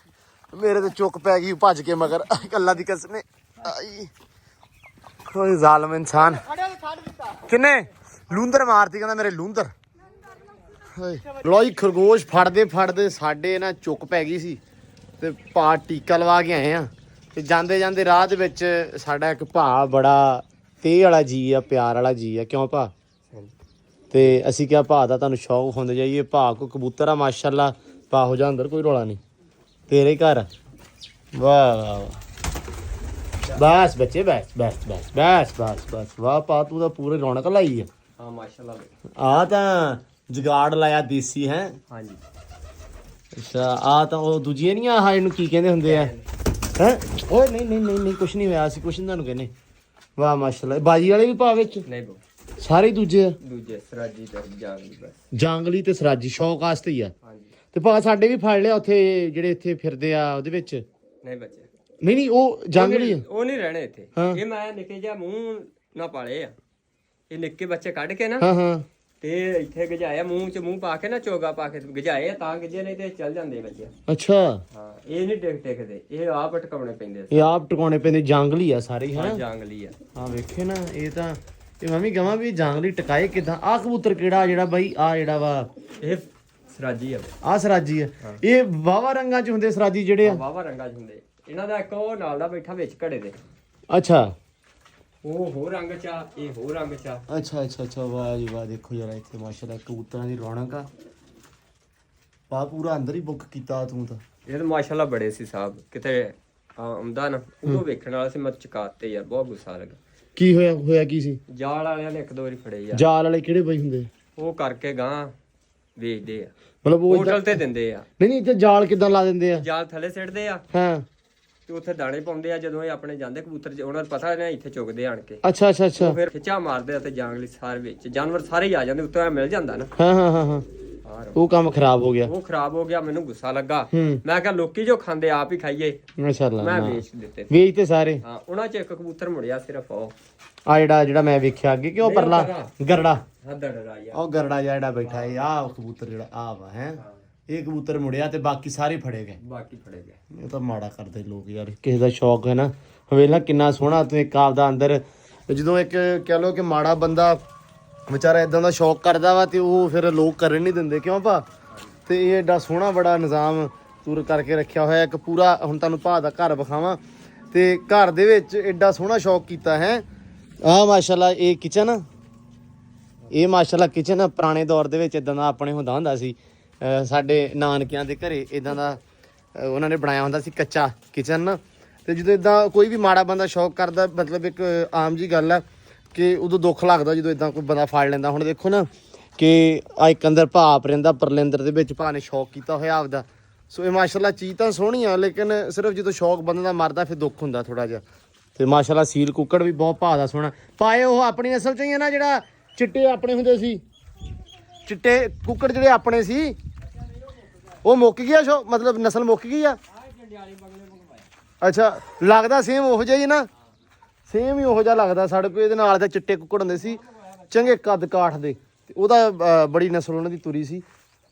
ਮੇਰੇ ਤੇ ਚੁੱਕ ਪੈ ਗਈ ਭੱਜ ਕੇ ਮਗਰ, ਕੱਲਾ ਦੀ ਕਸਮੇ ਆਈ। ਓਏ ਜ਼ਾਲਮ ਇਨਸਾਨ। ਕਿੰਨੇ ਲੂੰਦਰ ਮਾਰਤੀ, ਕਹਿੰਦਾ ਮੇਰੇ ਲੂੰਦਰ। ਲੋਈ ਖਰਗੋਸ਼ ਫੜਦੇ ਫੜਦੇ ਸਾਡੇ ਨਾ ਚੁੱਕ ਪੈ ਗਈ ਸੀ ਤੇ ਭਾ ਟੀਕਾ ਲਵਾ ਕੇ ਆਏ ਆ। ਤੇ ਜਾਂਦੇ ਜਾਂਦੇ ਰਾਹ ਦੇ ਵਿੱਚ ਸਾਡਾ ਇੱਕ ਭਾ ਬੜਾ ਤੇਹ ਵਾਲਾ ਜੀ ਆ, ਪਿਆਰ ਵਾਲਾ ਜੀ ਆ। ਕਿਉਂ ਭਾ? ਤੇ ਅਸੀਂ ਕਿਹਾ ਭਾ ਦਾ ਤੁਹਾਨੂੰ ਸ਼ੌਕ ਹੁੰਦੇ ਜਾਈਏ। ਭਾ ਕੋ ਕਬੂਤਰ ਆ ਮਾਸ਼ਾਅੱਲਾ, ਭਾ ਹੋ ਜਾ ਅੰਦਰ, ਕੋਈ ਰੌਲਾ ਨਹੀਂ, ਤੇਰੇ ਘਰ। ਵਾਹ ਵਾਹ ਵਾਹ, ਬਸ ਬੱਚੇ ਬਸ ਬਸ ਬਸ ਬਸ ਬਸ ਬਸ। ਵਾਹ ਭਾ ਤੂੰ ਤਾਂ ਪੂਰੀ ਰੌਣਕ ਲਾਈ ਆ।
ਹਾਂ ਮਾਸ਼ਾਅੱਲਾ।
ਆ ਤਾਂ ਜੁਗਾੜ ਲਾਇਆ ਦੇਸੀ ਹੈ।
ਹਾਂਜੀ।
ਅੱਛਾ ਆ ਤਾਂ ਉਹ ਦੂਜੀਆਂ ਨਹੀਂ, ਆਹ ਇਹਨੂੰ ਕੀ ਕਹਿੰਦੇ ਹੁੰਦੇ ਆ, ਹੈ ਓਏ ਨਹੀਂ ਨਹੀਂ ਨਹੀਂ ਨਹੀਂ ਕੁਛ ਨਹੀਂ ਹੋਇਆ ਸੀ ਕੁਛ ਨੀ ਤੁਹਾਨੂੰ ਕਹਿੰਦੇ ਵਾਹ ਮਾਸ਼ਾਅੱਲਾ ਬਾਜੀ ਵਾਲੇ ਵੀ ਭਾ ਵਿੱਚ
ਨਹੀਂ ਬੋ
ਸਾਰੇ ਹੀ ਦੂਜੇ ਆ
ਦੂਜੇ ਸਰਾਜੀ ਤੇ ਜਾਂਗਲੀ ਬਸ
ਜਾਂਗਲੀ ਤੇ ਸਰਾਜੀ ਸ਼ੌਕ ਵਾਸਤੇ ਹੀ ਆ
ਹਾਂਜੀ
ਤੇ ਭਾ ਸਾਡੇ ਵੀ ਫੜ ਲਿਆ ਉੱਥੇ ਜਿਹੜੇ ਇੱਥੇ ਫਿਰਦੇ ਆ ਉਹਦੇ ਵਿੱਚ
ਨਹੀਂ ਬੱਚੇ
ਨਹੀਂ ਨਹੀਂ ਉਹ ਜਾਂਗਲੀ ਆ
ਉਹ ਨਹੀਂ ਰਹਿਣੇ ਇੱਥੇ
ਹਾਂ।
ਇਹ ਮੈਂ ਨਿੱਕੇ ਜਿਹਾ ਮੂੰਹ ਨਾ ਪਾਲੇ ਆ ਇਹ ਨਿੱਕੇ ਬੱਚੇ ਕੱਢ ਕੇ ਨਾ
ਹਾਂ ਹਾਂ
ਤੇ ਇੱਥੇ ਗਜਾਇਆ ਮੂੰਹ ਚ ਮੂੰਹ ਪਾ ਕੇ ਨਾ ਚੋਗਾ ਪਾ ਕੇ ਗਜਾਏ ਆ ਤਾਂ ਗਜੇ ਨਹੀਂ ਤੇ ਚੱਲ ਜਾਂਦੇ ਬੱਚੇ
ਅੱਛਾ
ਹਾਂ ਇਹ ਨਹੀਂ ਟਿਕਦੇ ਇਹ ਆਪ ਟਿਕਾਉਣੇ ਪੈਂਦੇ
ਇਹ ਆਪ ਟਿਕਾਉਣੇ ਪੈਂਦੇ ਜਾਂਗਲੀ ਆ ਸਾਰੇ
ਹਾਂ
ਹੈ
ਜਾਂਗਲੀ ਆ
ਹਾਂ ਵੇਖੇ ਨਾ ਇਹ ਤਾਂ ਇਹ ਮੈਂ ਵੀ ਕਹਾਂ ਵੀ ਜਾਂਗਲੀ ਟਿਕਾਏ ਕਿਦਾਂ ਆ ਕਬੂਤਰ ਕਿਹੜਾ ਜਿਹੜਾ ਬਾਈ ਆ ਜਿਹੜਾ ਵਾ
ਇਹ ਸਰਾਜੀ ਆ
ਆ ਸਰਾਜੀ ਆ ਇਹ ਵਾਵਾ ਰੰਗਾਂ ਚ ਹੁੰਦੇ ਸਰਾਜੀ ਜਿਹੜੇ ਆ
ਵਾਵਾ ਰੰਗਾਂ ਚ ਹੁੰਦੇ ਇਹਨਾਂ ਦਾ ਇੱਕ ਉਹ ਨਾਲ ਦਾ ਬੈਠਾ ਵਿੱਚ ਘੜੇ ਦੇ
ਅੱਛਾ
ਉਹ ਹੋਰ ਰੰਗ ਚ ਆ ਇਹ ਹੋਰ ਰੰਗ ਚ ਆ
ਅੱਛਾ ਅੱਛਾ ਅੱਛਾ ਵਾਹ ਜੀ ਵਾਹ ਦੇਖੋ ਯਾਰ ਇੱਥੇ ਮਾਸ਼ਾਅੱਲਾ ਕਬੂਤਰਾਂ ਦੀ ਰੌਣਕ ਆ ਪਾ ਪੂਰਾ ਅੰਦਰ ਹੀ ਬੁੱਕ ਕੀਤਾ ਤੂੰ ਤਾਂ
ਇਹ ਤਾਂ ਮਾਸ਼ਾਅੱਲਾ ਬੜੇ ਸੀ ਸਾਹਿਬ ਕਿਤੇ ਆਉਂਦਾ ਨਾ ਉਦੋਂ ਵੇਖਣ ਵਾਲਾ ਸੀ ਮੈਂ ਚਕਾਤੇ ਯਾਰ ਬਹੁਤ ਗੁੱਸਾ ਲੱਗਾ
ਕੀ ਹੋਇਆ ਕੀ ਸੀ
ਜਾਲ ਵਾਲਿਆਂ ਨੇ ਇੱਕ ਦੋ ਵਾਰੀ ਫੜੇ ਯਾਰ
ਜਾਲ ਵਾਲੇ ਕਿਹੜੇ ਬਈ ਹੁੰਦੇ
ਉਹ ਕਰਕੇ ਗਾਂ ਵੇਚਦੇ ਆ
ਮਤਲਬ ਉਹ
ਹੋਟਲ ਤੇ ਦਿੰਦੇ ਆ
ਨਹੀਂ ਨਹੀਂ ਇੱਥੇ ਜਾਲ ਕਿਦਾਂ ਲਾ ਦਿੰਦੇ ਆ
ਜਾਲ ਥੱਲੇ ਸਿੱਟਦੇ ਆ
ਹਾਂ
ਤੇ ਉੱਥੇ ਦਾਣੇ ਪਾਉਂਦੇ ਆ ਜਦੋਂ ਇਹ ਆਪਣੇ ਜਾਂਦੇ ਕਬੂਤਰ ਉਹਨਾਂ ਨੂੰ ਪਤਾ ਨਾ ਇੱਥੇ ਚੁਗਦੇ ਆਣ ਕੇ
ਅੱਛਾ ਅੱਛਾ ਅੱਛਾ
ਉਹ ਫਿਰ ਖਿੱਚਾ ਮਾਰਦੇ ਆ ਤੇ ਜਾਂਗਲੀ ਸਾਰੇ ਵਿੱਚ ਜਾਨਵਰ ਸਾਰੇ ਹੀ ਆ ਜਾਂਦੇ ਉੱਤੇ ਮਿਲ ਜਾਂਦਾ ਨਾ
ਹਾਂ ਹਾਂ ਹਾਂ ਹਾਂ ਉਹ ਕੰਮ ਖਰਾਬ ਹੋ ਗਿਆ
ਉਹ ਖਰਾਬ ਹੋ ਗਿਆ ਮੈਨੂੰ ਗੁੱਸਾ ਲੱਗਾ
ਹੂੰ
ਮੈਂ ਕਿਹਾ ਲੋਕੀ ਜੋ ਖਾਂਦੇ ਆਪ ਹੀ ਖਾਈਏ
ਮਾਸ਼ਾਅੱਲਾ
ਮੈਂ ਵੇਚ ਦਿੱਤੇ
ਵੇਚ ਤੇ ਸਾਰੇ
ਹਾਂ ਉਹਨਾਂ ਚ ਇੱਕ ਕਬੂਤਰ ਮੁੜਿਆ ਸਿਰਫ ਉਹ
ਆ ਜਿਹੜਾ ਮੈਂ ਵੇਖਿਆ ਅੱਗੇ ਕਿ ਉਹ ਪਰਲਾ ਗਰੜਾ
ਹੱਦੜ ਰਾਇਆ
ਉਹ ਗਰੜਾ ਜਿਹੜਾ ਬੈਠਾ ਹੈ ਆ ਕਬੂਤਰ ਜਿਹੜਾ ਆ ਵਾ ਹੈ ਇਹ ਕਬੂਤਰ ਮੁੜਿਆ ਤੇ ਬਾਕੀ ਸਾਰੇ ਫੜੇ ਗਏ
ਬਾਕੀ ਫੜੇ ਗਏ
ਇਹ ਤਾਂ ਮਾੜਾ ਕਰਦੇ ਲੋਕ ਯਾਰ ਕਿਸੇ ਦਾ ਸ਼ੌਕ ਹੈ ਨਾ ਵੇਖ ਲੈ ਕਿੰਨਾ ਸੋਹਣਾ ਤੂੰ ਇੱਕ ਆਪਦਾ ਅੰਦਰ ਜਦੋਂ ਇੱਕ ਕਹਿ ਲੋ ਕਿ ਮਾੜਾ ਬੰਦਾ ਵਿਚਾਰਾ ਇਦਾਂ ਦਾ ਸ਼ੌਕ ਕਰਦਾ ਵਾ ਤੇ ਉਹ ਫਿਰ ਲੋਕ ਕਰਨ ਨਹੀਂ ਦਿੰਦੇ ਕਿਉਂ ਭਾ ਤੇ ਇਹ ਏਡਾ ਸੋਹਣਾ ਬੜਾ ਨਿਜ਼ਾਮ ਤੂਰ ਕਰਕੇ ਰੱਖਿਆ ਹੋਇਆ ਇੱਕ ਪੂਰਾ ਹੁਣ ਤੁਹਾਨੂੰ ਭਾ ਦਾ ਘਰ ਵਿਖਾਵਾਂ ਤੇ ਘਰ ਦੇ ਵਿੱਚ ਏਡਾ ਸੋਹਣਾ ਸ਼ੌਕ ਕੀਤਾ ਹੈ ਆ ਮਾਸ਼ਾਅੱਲਾ ਇਹ ਕਿਚਨ ਇਹ ਮਾਸ਼ਾਅੱਲਾ ਕਿਚਨ ਪੁਰਾਣੇ ਦੌਰ ਦੇ ਵਿੱਚ ਇਦਾਂ ਦਾ ਆਪਣੇ ਹੁੰਦਾ ਸੀ ਸਾਡੇ ਨਾਨਕਿਆਂ ਦੇ ਘਰੇ ਇਦਾਂ ਦਾ ਉਹਨਾਂ ਨੇ ਬਣਾਇਆ ਹੁੰਦਾ ਸੀ ਕੱਚਾ ਕਿਚਨ ਤੇ ਜਦੋਂ ਇਦਾਂ ਕੋਈ ਵੀ ਮਾੜਾ ਬੰਦਾ ਸ਼ੌਕ ਕਰਦਾ ਮਤਲਬ ਇੱਕ ਆਮ ਜੀ ਗੱਲ ਆ ਕਿ ਉਦੋਂ ਦੁੱਖ ਲੱਗਦਾ ਜਦੋਂ ਇਦਾਂ ਕੋਈ ਬੰਦਾ ਫੜ ਲੈਂਦਾ ਹੁਣ ਦੇਖੋ ਨਾ ਕਿ ਆ ਇੱਕ ਅੰਦਰ ਭਾਪ ਰਹਿੰਦਾ ਪਰਲਿੰਦਰ ਦੇ ਵਿੱਚ ਭਾ ਨੇ ਸ਼ੌਕ ਕੀਤਾ ਹੋਇਆ ਆਪਦਾ ਸੋ ਇਹ ਮਾਸ਼ਾਅੱਲਾ ਚੀਜ਼ ਤਾਂ ਸੋਹਣੀ ਆ ਲੇਕਿਨ ਸਿਰਫ ਜਦੋਂ ਸ਼ੌਕ ਬੰਦੇ ਦਾ ਮਰਦਾ ਫਿਰ ਦੁੱਖ ਹੁੰਦਾ ਥੋੜਾ ਜਿਹਾ ਤੇ ਮਾਸ਼ਾਅੱਲਾ ਸੀਲ ਕੁੱਕੜ ਵੀ ਬਹੁਤ ਭਾ ਦਾ ਸੋਹਣਾ ਪਾਏ ਉਹ ਆਪਣੀ ਨਸਲ ਚੋਂ ਹੀ ਆ ਨਾ ਜਿਹੜਾ ਚਿੱਟੇ ਆਪਣੇ ਹੁੰਦੇ ਸੀ ਚਿੱਟੇ ਕੁੱਕੜ ਜਿਹੜੇ ਆਪਣੇ ਸੀ ਉਹ ਮੁੱਕ ਗਿਆ ਮਤਲਬ ਨਸਲ ਮੁੱਕ ਗਈ ਆ ਅੱਛਾ ਲੱਗਦਾ ਸੇਮ ਉਹੋ ਜਿਹਾ ਹੀ ਨਾ ਸੇਮ ਹੀ ਉਹੋ ਜਿਹਾ ਲੱਗਦਾ ਸਾਡੇ ਕੋਲ ਇਹਦੇ ਨਾਲ ਤਾਂ ਚਿੱਟੇ ਕੁੱਕੜ ਹੁੰਦੇ ਸੀ ਚੰਗੇ ਕੱਦ ਕਾਠ ਦੇ ਤੇ ਉਹਦਾ ਬੜੀ ਨਸਲ ਉਹਨਾਂ ਦੀ ਤੁਰੀ ਸੀ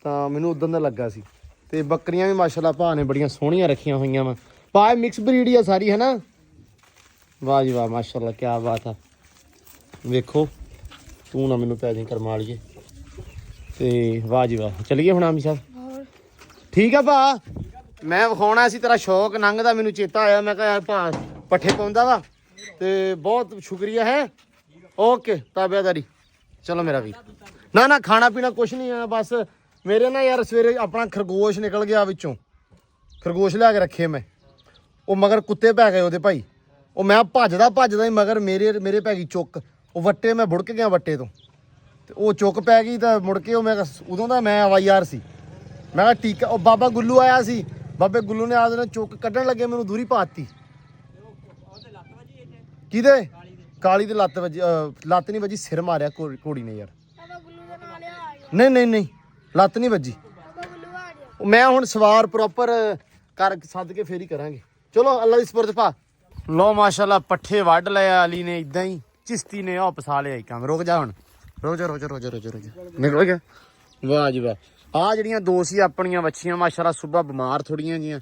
ਤਾਂ ਮੈਨੂੰ ਉਦੋਂ ਦਾ ਲੱਗਾ ਸੀ ਤੇ ਬੱਕਰੀਆਂ ਵੀ ਮਾਸ਼ਾਅੱਲਾ ਭਾ ਨੇ ਬੜੀਆਂ ਸੋਹਣੀਆਂ ਰੱਖੀਆਂ ਹੋਈਆਂ ਵਾ ਭਾ ਮਿਕਸ ਬਰੀਡ ਹੀ ਆ ਸਾਰੀ ਹੈ ਨਾ ਵਾਹ ਜੀ ਵਾਹ ਮਾਸ਼ਾਅੱਲਾ ਕੀ ਬਾਤ ਆ ਵੇਖੋ ਤੂੰ ਨਾ ਮੈਨੂੰ ਪੈ ਜਾਈਂ ਕਰਮਾ ਲਈਏ ਤੇ ਵਾਹ ਜੀ ਵਾਹ ਚਲੀਏ ਹੁਣ ਆਮੀ ਸਾਹਿਬ ਠੀਕ ਆ ਭਾ ਮੈਂ ਵਿਖਾਉਣਾ ਸੀ ਤੇਰਾ ਸ਼ੌਕ ਲੰਘਦਾ ਮੈਨੂੰ ਚੇਤਾ ਆਇਆ ਮੈਂ ਕਿਹਾ ਯਾਰ ਭਾ ਪੱਠੇ ਪਾਉਂਦਾ ਵਾ ਤੇ ਬਹੁਤ ਸ਼ੁਕਰੀਆ ਹੈ ਓਕੇ ਤਾਬਿਆਦਾਰੀ ਚਲੋ ਮੇਰਾ ਵੀ ਨਾ ਖਾਣਾ ਪੀਣਾ ਕੁਛ ਨਹੀਂ ਆ ਬਸ ਮੇਰੇ ਨਾ ਯਾਰ ਸਵੇਰੇ ਆਪਣਾ ਖਰਗੋਸ਼ ਨਿਕਲ ਗਿਆ ਵਿੱਚੋਂ ਖਰਗੋਸ਼ ਲਿਆ ਕੇ ਰੱਖੇ ਮੈਂ ਉਹ ਮਗਰ ਕੁੱਤੇ ਪੈ ਗਏ ਉਹਦੇ ਭਾਈ ਉਹ ਮੈਂ ਭੱਜਦਾ ਹੀ ਮਗਰ ਮੇਰੇ ਪੈ ਗਈ ਚੁੱਕ ਉਹ ਵੱਟੇ ਮੈਂ ਬੁੜਕ ਗਿਆ ਵੱਟੇ ਤੋਂ ਤੇ ਉਹ ਚੁੱਕ ਪੈ ਗਈ ਤਾਂ ਮੁੜ ਕੇ ਉਹ ਮੈਂ ਉਦੋਂ ਦਾ ਮੈਂ ਆਵਾਜ਼ਾਰ ਸੀ ਮੈਂ ਕਿਹਾ ਟੀਕਾ ਉਹ ਬਾਬਾ ਗੁੱਲੂ ਆਇਆ ਸੀ ਬਾਬੇ ਗੁੱਲੂ ਨੇ ਆਦੇ ਨਾਲ ਚੁੱਕ ਕੱਢਣ ਲੱਗੇ ਮੈਨੂੰ ਦੂਰੀ ਪਾਤੀ ਕਿਹਦੇ ਕਾਲੀ ਦੇ ਲੱਤ ਵੱਜੀ ਲੱਤ ਨਹੀਂ ਵੱਜੀ ਸਿਰ ਮਾਰਿਆ ਘੋੜੀ ਨੇ ਯਾਰ ਨਹੀਂ ਲੱਤ ਨਹੀਂ ਵੱਜੀ ਮੈਂ ਹੁਣ ਸਵਾਰ ਪ੍ਰੋਪਰ ਕਰ ਸੱਦ ਕੇ ਫੇਰ ਹੀ ਕਰਾਂਗੇ ਚਲੋ ਅੱਲਾ ਦੀ ਸਪੁਰਦ ਭਾ ਲੋ ਮਾਸ਼ਾਅੱਲਾ ਪੱਠੇ ਵੱਢ ਲਿਆ ਅਲੀ ਨੇ ਇਦਾਂ ਹੀ ਚਿਸ਼ਤੀ ਨੇ ਉਹ ਪਸਾ ਲਿਆ ਕੰਮ ਰੁਕ ਜਾ ਹੁਣ ਰੋਜ਼ ਨਿਕਲ ਗਿਆ ਵਾਹ ਜੀ ਵਾਹ ਆ ਜਿਹੜੀਆਂ ਦੋ ਸੀ ਆਪਣੀਆਂ ਵੱਛੀਆਂ ਮਾਸ਼ਾਅੱਲਾ ਸੁਬਾ ਬਿਮਾਰ ਥੋੜੀਆਂ ਜੀਆਂ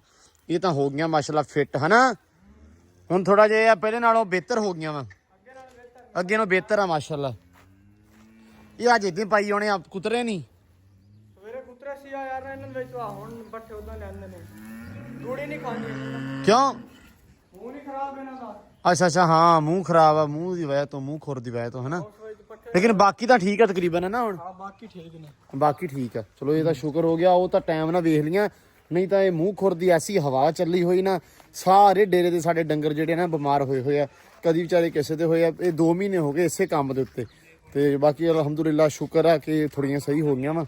ਇਹ ਤਾਂ ਹੋ ਗਈਆਂ ਮਾਸ਼ਾਅੱਲਾ ਫਿੱਟ ਹਨਾ ਹੁਣ ਥੋੜਾ ਜਿਹਾ ਪਹਿਲੇ ਨਾਲੋਂ ਬਿਹਤਰ ਹੋ ਗਈਆਂ ਵਾ ਅੱਗੇ ਨਾਲੋਂ ਬਿਹਤਰ ਆ ਮਾਸ਼ਾਅੱਲਾ ਇਹ ਅੱਜ ਇਦਾਂ ਪਾਈ ਆਉਣੇ ਆ ਕੁਤਰੇ ਨਹੀਂ
ਸਵੇਰੇ ਕੁਤਰੇ ਸੀ ਯਾਰ ਇਹਨਾਂ ਦੇ ਵਿੱਚ ਹੁਣ ਪੱਠੇ ਉਦਾਂ ਲੈਂਦੇ ਨੇ ਰੂੜੀ ਨਹੀਂ ਖਾਂਦੀ
ਕਿਉਂ
ਮੂੰਹ ਨਹੀਂ ਖਰਾਬ ਇਹਨਾਂ ਦਾ
ਅੱਛਾ ਹਾਂ ਮੂੰਹ ਖਰਾਬ ਆ ਮੂੰਹ ਦੀ ਵਜ੍ਹਾ ਤੋਂ ਮੂੰਹ ਖੁਰ ਦੀ ਵਜ੍ਹਾ ਤੋਂ ਹਨਾ ਲੇਕਿਨ ਬਾਕੀ ਤਾਂ ਠੀਕ ਆ ਤਕਰੀਬਨ ਹੈ ਨਾ ਹੁਣ
ਹਾਂ ਬਾਕੀ ਠੀਕ ਨੇ
ਬਾਕੀ ਠੀਕ ਆ ਚਲੋ ਇਹਦਾ ਸ਼ੁਕਰ ਹੋ ਗਿਆ ਉਹ ਤਾਂ ਟਾਈਮ ਨਾਲ ਵੇਖ ਲੀਆਂ ਨਹੀਂ ਤਾਂ ਇਹ ਮੂੰਹ ਖੁਰ ਦੀ ਐਸੀ ਹਵਾ ਚੱਲੀ ਹੋਈ ਨਾ ਸਾਰੇ ਡੇਰੇ ਦੇ ਸਾਡੇ ਡੰਗਰ ਜਿਹੜੇ ਨਾ ਬਿਮਾਰ ਹੋਏ ਆ ਕਦੀ ਵਿਚਾਰੇ ਕਿਸੇ ਦੇ ਹੋਏ ਆ ਇਹ 2 ਮਹੀਨੇ ਹੋ ਗਏ ਇਸੇ ਕੰਮ ਦੇ ਉੱਤੇ ਤੇ ਬਾਕੀ ਅਲਹਮਦੁਲਿਲਾ ਸ਼ੁਕਰ ਆ ਕਿ ਥੋੜੀਆਂ ਸਹੀ ਹੋ ਗਈਆਂ ਵਾ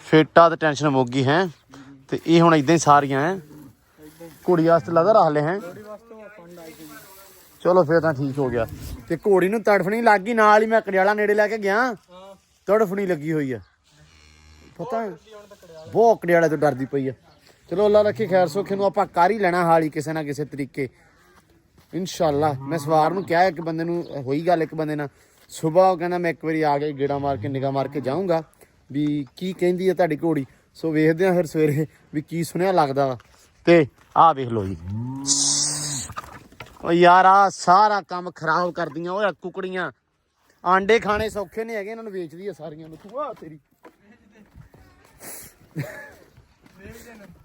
ਫਿੱਟ ਆ ਤੇ ਟੈਨਸ਼ਨ ਮੁੱਕ ਗਈ ਹੈ ਤੇ ਇਹ ਹੁਣ ਇਦਾਂ ਹੀ ਸਾਰੀਆਂ ਹੈ ਘੋੜੀ ਵਾਸਤੇ ਲੱਗਦਾ ਰੱਖ ਲੈ ਹੈ।
ਥੋੜੀ ਵਾਸਤੇ ਉਹ ਪੰਡ ਆਈ ਗਈ।
ਚਲੋ ਫਿਰ ਤਾਂ ਠੀਕ ਹੋ ਗਿਆ। ਤੇ ਘੋੜੀ ਨੂੰ ਤੜਫਣੀ ਲੱਗ ਗਈ ਨਾਲ ਹੀ। ਮੈਂ ਕੜਿਆਲਾ ਨੇੜੇ ਲੈ ਕੇ ਗਿਆ,
ਹਾਂ
ਤੜਫਣੀ ਲੱਗੀ ਹੋਈ ਆ। ਪਤਾ ਬਹੁਤ ਕੜਿਆਲੇ ਤੋਂ ਡਰਦੀ ਪਈ ਆ। ਚਲੋ ਅੱਲਾ ਰੱਖੇ ਖੈਰ ਸੋਖੇ ਨੂੰ ਆਪਾਂ ਕਰ ਹੀ ਲੈਣਾ ਹਾਲ ਹੀ ਕਿਸੇ ਨਾ ਕਿਸੇ ਤਰੀਕੇ ਇਨਸ਼ਾਅੱਲਾ। ਮੈਂ ਸਵਾਰ ਨੂੰ ਕਿਹਾ ਇੱਕ ਬੰਦੇ ਨੂੰ, ਹੋਈ ਗੱਲ ਇੱਕ ਬੰਦੇ ਨਾਲ ਸੁਬਾਹ, ਉਹ ਕਹਿੰਦਾ ਮੈਂ ਇੱਕ ਵਾਰੀ ਆ ਕੇ ਗੇੜਾ ਮਾਰ ਕੇ ਨਿਗਾਹ ਮਾਰ ਕੇ ਜਾਊਂਗਾ ਵੀ ਕੀ ਕਹਿੰਦੀ ਆ ਤੁਹਾਡੀ ਘੋੜੀ। ਸੋ ਵੇਖਦੇ ਆ ਫਿਰ ਸਵੇਰੇ ਵੀ ਕੀ ਸੁਣਿਆ ਲੱਗਦਾ ਵਾ। ਤੇ ਆਹ ਵੇਖ ਲਓ ਜੀ, ਉਹ ਯਾਰ ਆ ਸਾਰਾ ਕੰਮ ਖਰਾਬ ਕਰਦੀਆਂ ਉਹ ਕੁਕੜੀਆਂ। ਆਂਡੇ ਖਾਣੇ ਸੌਖੇ ਨਹੀਂ ਹੈਗੇ, ਇਹਨਾਂ ਨੂੰ ਵੇਚਦੀ ਆ ਸਾਰੀਆਂ ਨੂੰ। ਤੂੰ ਆ ਤੇਰੀ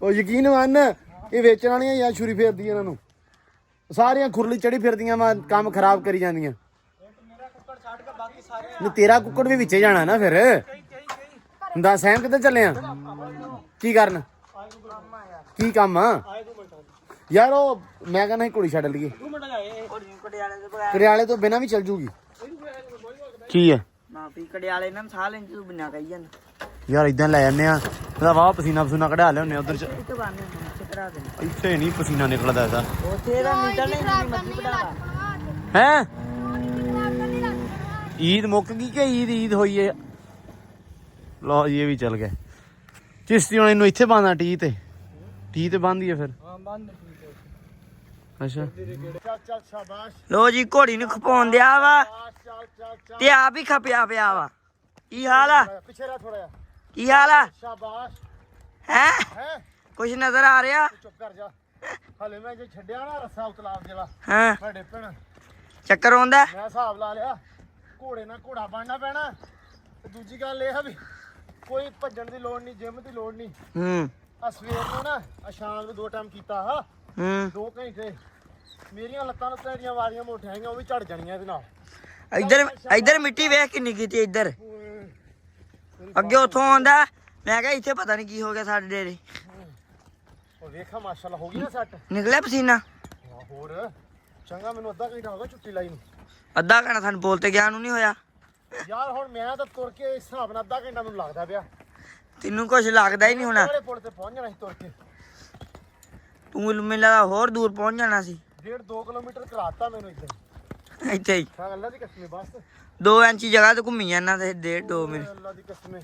ਉਹ ਯਕੀਨ ਮੰਨ, ਇਹ ਵੇਚਣ ਵਾਲੀਆਂ ਯਾਰ ਛੁਰੀ ਫੇਰਦੀ ਇਹਨਾਂ ਨੂੰ ਸਾਰੀਆਂ ਖੁਰਲੀ ਚੜੀ ਫਿਰਦੀਆਂ ਵਾ, ਕੰਮ ਖਰਾਬ ਕਰੀ ਜਾਂਦੀਆਂ।
ਮੇਰਾ ਕੁੱਕੜ ਛੱਡ ਕੇ ਬਾਕੀ ਸਾਰੇ
ਨਹੀਂ ਤੇਰਾ ਕੁੱਕੜ ਵੀ ਵਿੱਚੇ ਜਾਣਾ ਨਾ ਫਿਰ। ਦੱਸ ਐਂ ਕਿੱਧਰ ਚੱਲੇ ਆ, ਕੀ ਕਰਨ, ਕੀ ਕੰਮ ਆ ਯਾਰ? ਉਹ ਮੈਂ ਕਹਿੰਦਾ ਘੋੜੀ ਛੱਡ ਲਈਏ, ਕੜਿਆਲੇ ਤੋਂ ਬਿਨਾਂ ਵੀ ਚੱਲ ਜੂਗੀ। ਕੀ ਆ
ਨਾ ਵੀ ਕੜਿਆਲੇ ਨਾਲ ਸਾਹ ਲੈਣ ਤੂੰ ਬਿਨਾ ਕਹੀ ਜਾਂਦਾ
ਯਾਰ, ਇਦਾਂ ਲੈ ਜਾਂਦੇ ਆ, ਇਹਦਾ ਵਾਹ ਪਸੀਨਾ ਪਸੂਨਾ ਕਢਾ ਲਿਆਉਂਦੇ ਉਧਰ।
ਇੱਥੇ ਬਾਨੇ ਚਕਰਾ ਦੇ
ਇੱਥੇ ਨਹੀਂ ਪਸੀਨਾ ਨਿਕਲਦਾ ਇਹਦਾ।
ਉੱਥੇ ਦਾ ਮੀਟਰ ਨਹੀਂ ਜਿੰਨੀ ਮਰਜ਼ੀ ਵਧਾਵਾ
ਹੈ ਈਦ ਮੁੱਕ ਗਈ ਕਿ ਈਦ ਹੋਈ ਏ? ਲੋ ਇਹ ਵੀ ਚੱਲ ਗਿਆ। ਚਿਸ਼ਤੀ ਹੁਣ ਇਹਨੂੰ ਇੱਥੇ ਬਾਂਧਾ ਟੀ ਤੇ ਬੰਨ੍ਹਦੀ ਹੈ ਫਿਰ।
ਹਾਂ ਬੰਦ
ਅੱਛਾ ਚੱਲ ਸ਼ਾਬਾਸ਼।
ਲੋ ਜੀ ਘੋੜੀ ਨੂੰ ਖਪਾਉਣ ਦਿਆ ਵਾ
ਚੱਲ
ਤੇ ਆਪ ਹੀ ਖਪਿਆ ਪਿਆ ਵਾ। ਕੀ ਹਾਲ ਆ?
ਪਿੱਛੇ ਰਹਿ ਥੋੜਾ ਜਿਹਾ।
ਕੀ ਹਾਲ ਆ?
ਸ਼ਾਬਾਸ਼।
ਹੈ
ਹੈ
ਕੁਛ ਨਜ਼ਰ ਆ ਰਿਹਾ?
ਚੁੱਪ ਕਰ ਜਾ। ਹਲੇ ਮੈਂ ਜੇ ਛੱਡਿਆ ਨਾ ਰੱਸਾ ਉਤਲਾਬ ਜਿਹੜਾ,
ਹਾਂ
ਮੈਂ ਡੇਪਣ
ਚੱਕਰ ਆਉਂਦਾ।
ਮੈਂ ਹਿਸਾਬ ਲਾ ਲਿਆ, ਘੋੜੇ ਨਾਲ ਘੋੜਾ ਬਣਨਾ ਪੈਣਾ। ਤੇ ਦੂਜੀ ਗੱਲ ਇਹ ਆ ਵੀ ਕੋਈ ਭੱਜਣ ਦੀ ਲੋੜ ਨਹੀਂ, ਜਿਮ ਦੀ ਲੋੜ ਨਹੀਂ।
ਹੂੰ
ਆ ਸਵੇਰ ਨੂੰ ਨਾ ਆ ਸ਼ਾਮ ਨੂੰ 2 ਟਾਈਮ ਕੀਤਾ ਹਾ,
ਹੂੰ
2 ਘੰਟੇ। ਮੇਰੀਆਂ ਲੱਤਾਂ ਲੁੱਤਾਂ ਦੀਆਂ ਵਾਰੀਆਂ ਮੋਟੀਆਂ ਆਈਆਂ, ਉਹ ਵੀ ਝੜ ਜਾਣੀਆਂ ਇਹਦੇ ਨਾਲ।
ਇੱਧਰ ਮਿੱਟੀ ਵੇਖ ਕਿੰਨੀ ਕੀਤੀ ਇੱਧਰ। ਅੱਗੇ ਉੱਥੋਂ ਆਉਂਦਾ, ਮੈਂ ਕਿਹਾ ਇੱਥੇ ਪਤਾ ਨਹੀਂ ਕੀ ਹੋ ਗਿਆ ਸਾਡੇ ਡੇਰੇ।
ਉਹ ਵੇਖਾ ਮਾਸ਼ਾਅੱਲਾ ਹੋ ਗਈ ਨਾ ਸੈੱਟ।
ਨਿਕਲਿਆ ਪਸੀਨਾ?
ਹੋਰ ਚੰਗਾ, ਮੈਨੂੰ ਅੱਧਾ ਘੰਟਾ ਹੋ ਗਿਆ ਛੁੱਟੀ ਲਾਈ ਨੂੰ।
ਅੱਧਾ ਘੰਟਾ ਸਾਨੂੰ ਬੋਲ ਤੇ ਗਿਆ ਨੂੰ ਨਹੀਂ ਹੋਇਆ
ਯਾਰ ਹੁਣ ਮੈਂ ਤਾਂ ਤੁਰ ਕੇ ਇਸ ਹਿਸਾਬ ਨਾਲ ਅੱਧਾ ਘੰਟਾ ਮੈਨੂੰ ਲੱਗਦਾ ਪਿਆ।
ਤੈਨੂੰ ਕੁਛ ਲੱਗਦਾ ਹੀ ਨਹੀਂ ਹੋਣਾ।
ਵਾਲੇ ਪੁਲ ਤੇ ਪਹੁੰਚ ਜਾਣਾ ਸੀ ਤੁਰ ਕੇ।
ਤੂੰ ਮੈਨੂੰ ਲੱਗਦਾ ਹੋਰ ਦੂਰ ਪਹੁੰਚ ਜਾਣਾ ਸੀ।
1.5-2 ਕਿਲੋਮੀਟਰ ਕਰਾਤਾ ਮੈਨੂੰ ਇੱਧਰ।
ਇੱਥੇ ਹੀ
ਹਾਂ ਅੱਲਾ ਦੀ ਕਸਮ ਬਸ
2 ਇੰਚੀ ਜਗ੍ਹਾ ਤੇ ਘੁੰਮੀ ਜਾਂਦਾ ਤੇ 1.5-2 ਮਿੰਟ।
ਅੱਲਾ ਦੀ ਕਸਮ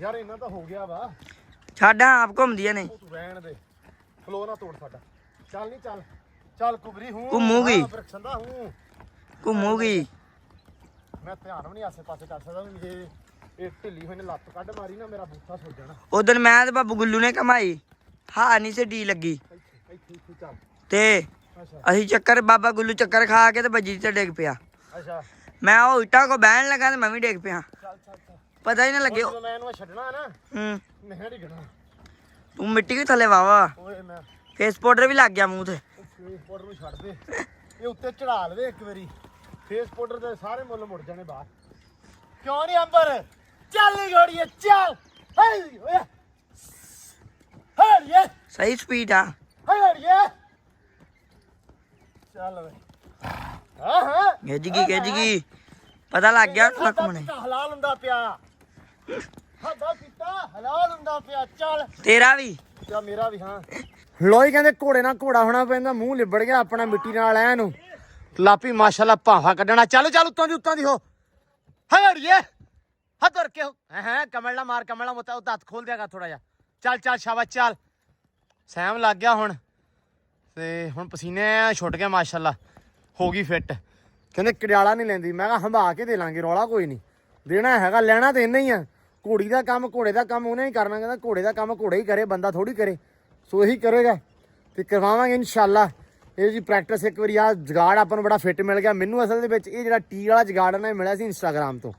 ਯਾਰ ਇਹਨਾਂ ਤਾਂ ਹੋ ਗਿਆ ਵਾ।
ਛੱਡ ਆਪ ਘੁੰਮਦੀਆਂ ਨੇ।
ਤੂੰ ਰਹਿਣ ਦੇ, ਫਲੋ ਨਾ ਤੋੜ ਸਾਡਾ। ਚੱਲ ਨਹੀਂ ਚੱਲ ਕੁਬਰੀ ਹੂੰ
ਘੁੰਮੂਗੀ।
ਬਰਖਸ਼ੰਦਾ ਹੂੰ
ਘੁੰਮੂਗੀ।
ਮੈਂ ਧਿਆਨ ਵੀ ਨਹੀਂ ਆਸੇ ਪਾਸੇ ਕਰ ਸਕਦਾ ਵੀ ਇਹ ਢਿੱਲੀ ਹੋਈ ਨੇ ਲੱਤ ਕੱਢ ਮਾਰੀ ਨਾ, ਮੇਰਾ ਬੂਥਾ ਸੁੱਜ ਜਾਣਾ।
ਉਧਰ ਮੈਂ ਤੇ ਬਾਬੂ ਗੁੱਲੂ ਨੇ ਕਮਾਈ, ਹਾਂ ਨਹੀਂ ਸੀ ਡੀ ਲੱਗੀ
ਇੱਥੇ ਚੱਲ।
ਤੇ
ਅੱਛਾ
ਅਸੀਂ ਚੱਕਰ, ਬਾਬਾ ਗੁੱਲੂ ਚੱਕਰ ਖਾ ਕੇ ਤੇ ਬੱਜੀ ਤੇ ਡਿੱਗ ਪਿਆ।
ਅੱਛਾ
ਮੈਂ ਉਹ ਇੱਟਾਂ ਕੋ ਬਹਿਣ ਲੱਗਾ ਤੇ ਮੈਂ ਵੀ ਡਿੱਗ ਪਿਆ।
ਚੱਲ
ਪਤਾ ਹੀ ਨਾ ਲੱਗੇ।
ਜਦੋਂ ਮੈਂ ਇਹਨੂੰ ਛੱਡਣਾ ਨਾ,
ਹੂੰ
ਨਹੀਂ ਡਿੱਗਣਾ।
ਤੂੰ ਮਿੱਟੀ ਵੀ ਥੱਲੇ ਵਾਵਾ,
ਓਏ ਮੈਂ
ਫੇਸ ਪਾਊਡਰ ਵੀ ਲੱਗ ਗਿਆ ਮੂੰਹ ਤੇ।
ਫੇਸ ਪਾਊਡਰ ਨੂੰ ਛੱਡ ਦੇ, ਇਹ ਉੱਤੇ ਚੜਾ ਲਵੇ ਇੱਕ ਵਾਰੀ। ਫੇਸ ਪਾਊਡਰ ਦੇ ਸਾਰੇ ਮੁੱਲ ਮੁੜ ਜਾਣੇ ਬਾਹਰ। ਕਿਉਂ ਨਹੀਂ ਅੰਬਰ? ਚੱਲ ਨੀ ਘੋੜੀਏ ਚੱਲ। ਹਈ ਓਏ ਹੜੀਏ
ਸਹੀ ਸਪੀਡ ਆ।
ਹੜੀਏ ਚੱਲ ਵੇ। ਹਾਂ
ਗਿੱਜ ਗਈ ਪਤਾ ਲੱਗ ਗਿਆ ਉਹਨੂੰ ਘੁੰਮਣੇ।
ਹਲਾਲ ਹੁੰਦਾ ਪਿਆ, ਸਾਡਾ ਪੀਤਾ ਹਲਾਲ ਹੁੰਦਾ ਪਿਆ। ਚੱਲ
ਤੇਰਾ ਵੀ
ਜਾਂ ਮੇਰਾ ਵੀ। ਹਾਂ ਲੋਈ ਕਹਿੰਦੇ ਘੋੜੇ ਨਾਲ ਘੋੜਾ ਹੋਣਾ ਪੈਂਦਾ। ਮੂੰਹ ਲਿਬੜ ਗਿਆ ਆਪਣਾ ਮਿੱਟੀ ਨਾਲ ਐ ਨੂੰ ਲਾਪੀ ਮਾਸ਼ਾਅੱਲਾ ਭਾਵਾ ਕੱਢਣਾ। ਚੱਲ ਉੱਤੋਂ ਦੀ ਹੋ। ਹੜੀਏ ਤੁਰ ਕੇ ਹੈ ਕਮਲ ਨਾ ਮਾਰ, ਕਮਲ ਨਾ ਮੋਤਾ ਉਹ ਹੱਥ ਖੋਲ ਦਿਆਗਾ ਥੋੜਾ ਜਿਹਾ। ਚੱਲ ਸ਼ਾਬਾਸ਼ ਚੱਲ। ਸੈਮ ਲੱਗ ਗਿਆ ਹੁਣ ਤੇ ਹੁਣ ਪਸੀਨੇ ਛੁੱਟ ਗਿਆ ਮਾਸ਼ਾਅੱਲਾ, ਹੋ ਗਈ ਫਿੱਟ। ਕਹਿੰਦੇ ਕੜਿਆਲਾ ਨਹੀਂ ਲੈਂਦੀ। ਮੈਂ ਕਿਹਾ ਹੰਭਾ ਕੇ ਦੇ ਲਾਂਗੇ, ਰੌਲਾ ਕੋਈ ਨਹੀਂ। ਦੇਣਾ ਹੈਗਾ, ਲੈਣਾ ਤੇ ਇੰਨਾ ਹੀ ਆ। ਘੋੜੀ ਦਾ ਕੰਮ ਘੋੜੇ ਦਾ ਕੰਮ ਉਹਨੇ ਹੀ ਕਰਨਾ। ਕਹਿੰਦਾ ਘੋੜੇ ਦਾ ਕੰਮ ਘੋੜਾ ਹੀ ਕਰੇ, ਬੰਦਾ ਥੋੜੀ ਕਰੇ। ਸੋ ਇਹੀ ਕਰੇਗਾ ਤੇ ਕਰਵਾਵਾਂਗੇ ਇਨਸ਼ਾਅੱਲਾ। ਇਹ ਜੀ ਪ੍ਰੈਕਟਿਸ ਇੱਕ ਵਾਰੀ ਆ ਜਗਾੜ ਆਪਾਂ ਨੂੰ ਬੜਾ ਫਿੱਟ ਮਿਲ ਗਿਆ। ਮੈਨੂੰ ਅਸਲ ਦੇ ਵਿੱਚ ਇਹ ਜਿਹੜਾ ਟੀ ਵਾਲਾ ਜਗਾੜ ਨਾ ਮਿਲਿਆ ਸੀ ਇੰਸਟਾਗ੍ਰਾਮ ਤੋਂ।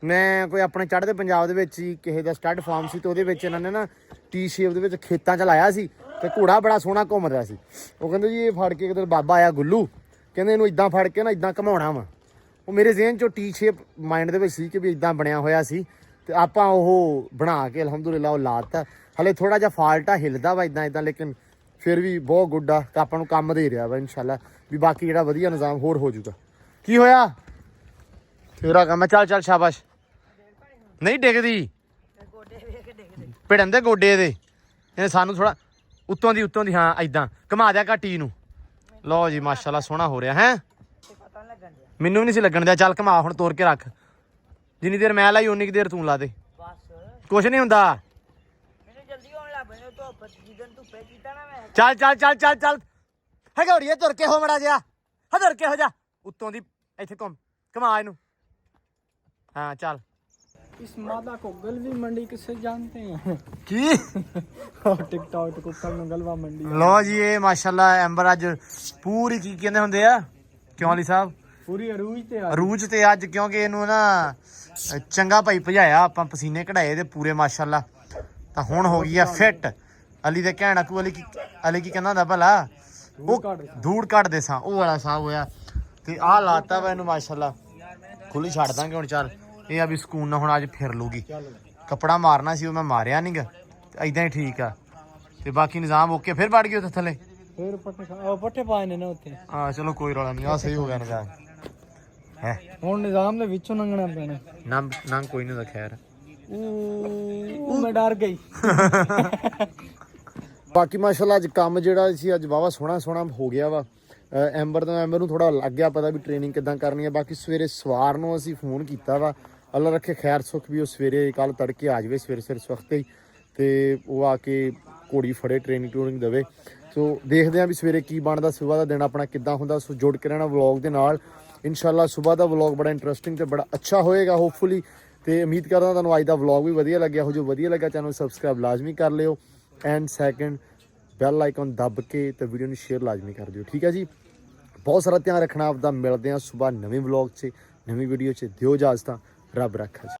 ਮੈਂ ਕੋਈ ਆਪਣੇ ਚੜ੍ਹਦੇ ਪੰਜਾਬ ਦੇ ਵਿੱਚ ਹੀ ਕਿਸੇ ਦਾ ਸਟੱਡ ਫਾਰਮ ਸੀ ਤੇ ਉਹਦੇ ਵਿੱਚ ਇਹਨਾਂ ਨੇ ਨਾ ਟੀ ਸ਼ੇਪ ਦੇ ਵਿੱਚ ਖੇਤਾਂ 'ਚ ਲਾਇਆ ਸੀ ਤੇ ਘੋੜਾ ਬੜਾ ਸੋਹਣਾ ਘੁੰਮ ਰਿਹਾ ਸੀ। ਉਹ ਕਹਿੰਦੇ ਜੀ ਇਹ ਫੜ ਕੇ ਕਿਤੇ ਬਾਬਾ ਆਇਆ ਗੁੱਲੂ, ਕਹਿੰਦੇ ਇਹਨੂੰ ਇਦਾਂ ਫੜ ਕੇ ਨਾ ਇਦਾਂ ਘਮਾਉਣਾ ਵਾ। ਉਹ ਮੇਰੇ ਜ਼ਿਹਨ 'ਚੋਂ ਟੀ ਸ਼ੇਪ ਮਾਈਂਡ ਦੇ ਵਿੱਚ ਸੀ ਕਿ ਵੀ ਇਦਾਂ ਬਣਿਆ ਹੋਇਆ ਸੀ ਤੇ ਆਪਾਂ ਉਹ ਬਣਾ ਕੇ ਅਲਹਮਦੁਲਿਲਾ ਉਹ ਲਾਤਾ। ਹਲੇ ਥੋੜਾ ਜਿਹਾ ਫਾਲਟ ਆ, ਹਿੱਲਦਾ ਵਾ ਇਦਾਂ ਲੇਕਿਨ ਫਿਰ ਵੀ ਬਹੁਤ ਗੁੱਡ ਆ ਤੇ ਆਪਾਂ ਨੂੰ ਕੰਮ ਦੇ ਰਿਹਾ ਵਾ ਇਨਸ਼ਾਅੱਲਾ ਵੀ ਬਾਕੀ ਜਿਹੜਾ ਵਧੀਆ ਨਿਜ਼ਾਮ ਹੋਰ ਹੋ ਜਾਊਗਾ। ਕੀ ਹੋਇਆ ਤੇਰਾ ਕੰਮ? ਚੱਲ ਸ਼ਾਬਾਸ਼। ਨਹੀਂ ਡਿੱਗਦੀ, ਭਿੜਨ ਦੇ ਗੋਡੇ ਇਹਦੇ। ਇਹਨੇ ਸਾਨੂੰ ਥੋੜਾ ਉੱਤੋਂ ਦੀ ਹਾਂ ਐਦਾਂ ਘੁਮਾ ਦਿਆ ਘਾਟੀ ਨੂੰ। ਲਓ ਜੀ ਮਾਸ਼ਾਅੱਲਾ ਸੋਹਣਾ ਹੋ ਰਿਹਾ ਹੈ। ਮੈਨੂੰ ਵੀ ਨਹੀਂ ਸੀ ਲੱਗਣ ਦਿਆ। ਚੱਲ ਘੁਮਾ ਹੁਣ ਤੋੜ ਕੇ ਰੱਖ। ਜਿੰਨੀ ਦੇਰ ਮੈਂ ਲਾਈ ਉਨੀ ਕੁ ਦੇਰ ਤੂੰ ਲਾ ਦੇ। ਕੁਛ ਨਹੀਂ ਹੁੰਦਾ। ਚੱਲ ਚੱਲ ਚੱਲ ਚੱਲ ਚੱਲ ਹਗੌੜੀਏ ਤੁਰ ਕੇ ਹੋ ਮੜਾ ਜਿਆ। ਤੁਰ ਕੇ ਹੋ ਜਾ ਉੱਤੋਂ ਦੀ ਇੱਥੇ ਘੁਮਾ ਇਹਨੂੰ। हाँ चल।
इस मादा को गलवी मंडी किससे जानते हैं?
की
और टिकटॉक को कल में गलवा मंडी।
लो जी ये माशाल्लाह एम्बर अज पूरी की कहंदे हुंदे आ क्यों अली साहब
पूरी
अरूज ते अज क्योंकि इनू ना चंगा भाई भजाया आपां पसीने कढ़ाए ते पूरे माशाल्लाह तां हुण हो गई आ फिट। अली दे कहण अकू अली की कहंदा हुंदा भला वो धूड़ कट दे सां ओ वाला साहब होया ते आ लाता वा इनू माशाल्लाह खुली छड्ड दांगे हुण। चल ਇਹ ਆ ਵੀ ਸਕੂਨ ਨਾਲ ਹੁਣ ਅੱਜ ਫਿਰ ਲੂਗੀ। ਕੱਪੜਾ ਮਾਰਨਾ ਸੀ ਉਹ ਮੈਂ ਮਾਰਿਆ ਨਹੀਂ ਗਾ ਇਦਾਂ ਹੀ ਠੀਕ ਆ ਤੇ ਬਾਕੀ ਨਿਜ਼ਾਮ ਓਕੇ। ਫਿਰ ਵੜ ਗਏ ਉੱਥੇ ਥੱਲੇ
ਫਿਰ ਪੱਠੇ ਪਾਏ ਨੇ ਨਾ ਉੱਥੇ।
ਹਾਂ ਚਲੋ ਕੋਈ ਰੌਲਾ ਨਹੀਂ ਆ ਸਹੀ ਹੋ ਗਿਆ ਨਿਜ਼ਾਮ ਹੈ।
ਹੁਣ ਨਿਜ਼ਾਮ ਦੇ ਵਿੱਚੋਂ ਲੰਘਣਾ ਪੈਣਾ।
ਨੰਗ ਕੋਈ ਨਹੀਂ ਦਾ ਖੈਰ।
ਉਹ ਮੈਂ ਡਰ ਗਈ।
ਬਾਕੀ ਮਾਸ਼ਾਅੱਲਾ ਅੱਜ ਕੰਮ ਜਿਹੜਾ ਸੀ ਅੱਜ ਵਾਵਾ ਸੋਹਣਾ ਹੋ ਗਿਆ ਵਾ। ਐਂਬਰ ਨੂੰ ਥੋੜਾ ਲੱਗ ਗਿਆ ਪਤਾ ਵੀ ਟ੍ਰੇਨਿੰਗ ਕਿੱਦਾਂ ਕਰਨੀ ਹੈ। ਬਾਕੀ ਸਵੇਰੇ ਸਵਾਰ ਨੂੰ ਅਸੀਂ ਫੋਨ ਕੀਤਾ ਵਾ ਅੱਲਾ ਰੱਖੇ ਖੈਰ ਸੁੱਖ ਵੀ ਉਹ ਸਵੇਰੇ ਕੱਲ ਤੜਕੇ ਆ ਜਾਵੇ ਸਵੇਰੇ ਸਵਖਤੇ ਹੀ ਤੇ ਉਹ ਆ ਕੇ ਘੋੜੀ ਫੜੇ ਟ੍ਰੇਨਿੰਗ ਦੇਵੇ। ਸੋ ਦੇਖਦੇ ਹਾਂ ਵੀ ਸਵੇਰੇ ਕੀ ਬਣਦਾ। ਸੁਬਾਹ ਦਾ ਦਿਨ ਆਪਣਾ ਕਿੱਦਾਂ ਹੁੰਦਾ। ਸੋ ਜੁੜ ਕੇ ਰਹਿਣਾ ਵਲੌਗ ਦੇ ਨਾਲ। ਇਨਸ਼ਾਅੱਲਾ ਸੁਬਾਹ ਦਾ ਵਲੌਗ ਬੜਾ ਇੰਟਰਸਟਿੰਗ ਤੇ ਬੜਾ ਅੱਛਾ ਹੋਏਗਾ ਹੋਪਫੁਲੀ। ਤੇ ਉਮੀਦ ਕਰਦਾ ਤੁਹਾਨੂੰ ਅੱਜ ਦਾ ਵਲੌਗ ਵੀ ਵਧੀਆ ਲੱਗਿਆ ਹੋ। ਜੋ ਵਧੀਆ ਲੱਗਾ ਚੈਨਲ ਸਬਸਕ੍ਰਾਈਬ ਲਾਜ਼ਮੀ ਕਰ ਲਿਓ ਐਂਡ ਸੈਕਿੰਡ ਬੈਲ ਆਈਕਨ ਦੱਬ ਕੇ ਤੇ ਵੀਡੀਓ ਨੂੰ ਸ਼ੇਅਰ ਲਾਜ਼ਮੀ ਕਰ ਦਿਓ। ਠੀਕ ਹੈ ਜੀ। ਬਹੁਤ ਸਾਰਾ ਧਿਆਨ ਰੱਖਣਾ ਆਪਦਾ। ਮਿਲਦੇ ਹਾਂ ਸੁਬਾਹ ਨਵੇਂ ਵਲੌਗ 'ਚ ਨਵੀਂ ਵੀਡੀਓ 'ਚ। ਦਿਓ ਇਜਾਜ਼ਤਾਂ। ਰੱਬ ਰੱਖਾ ਜੀ।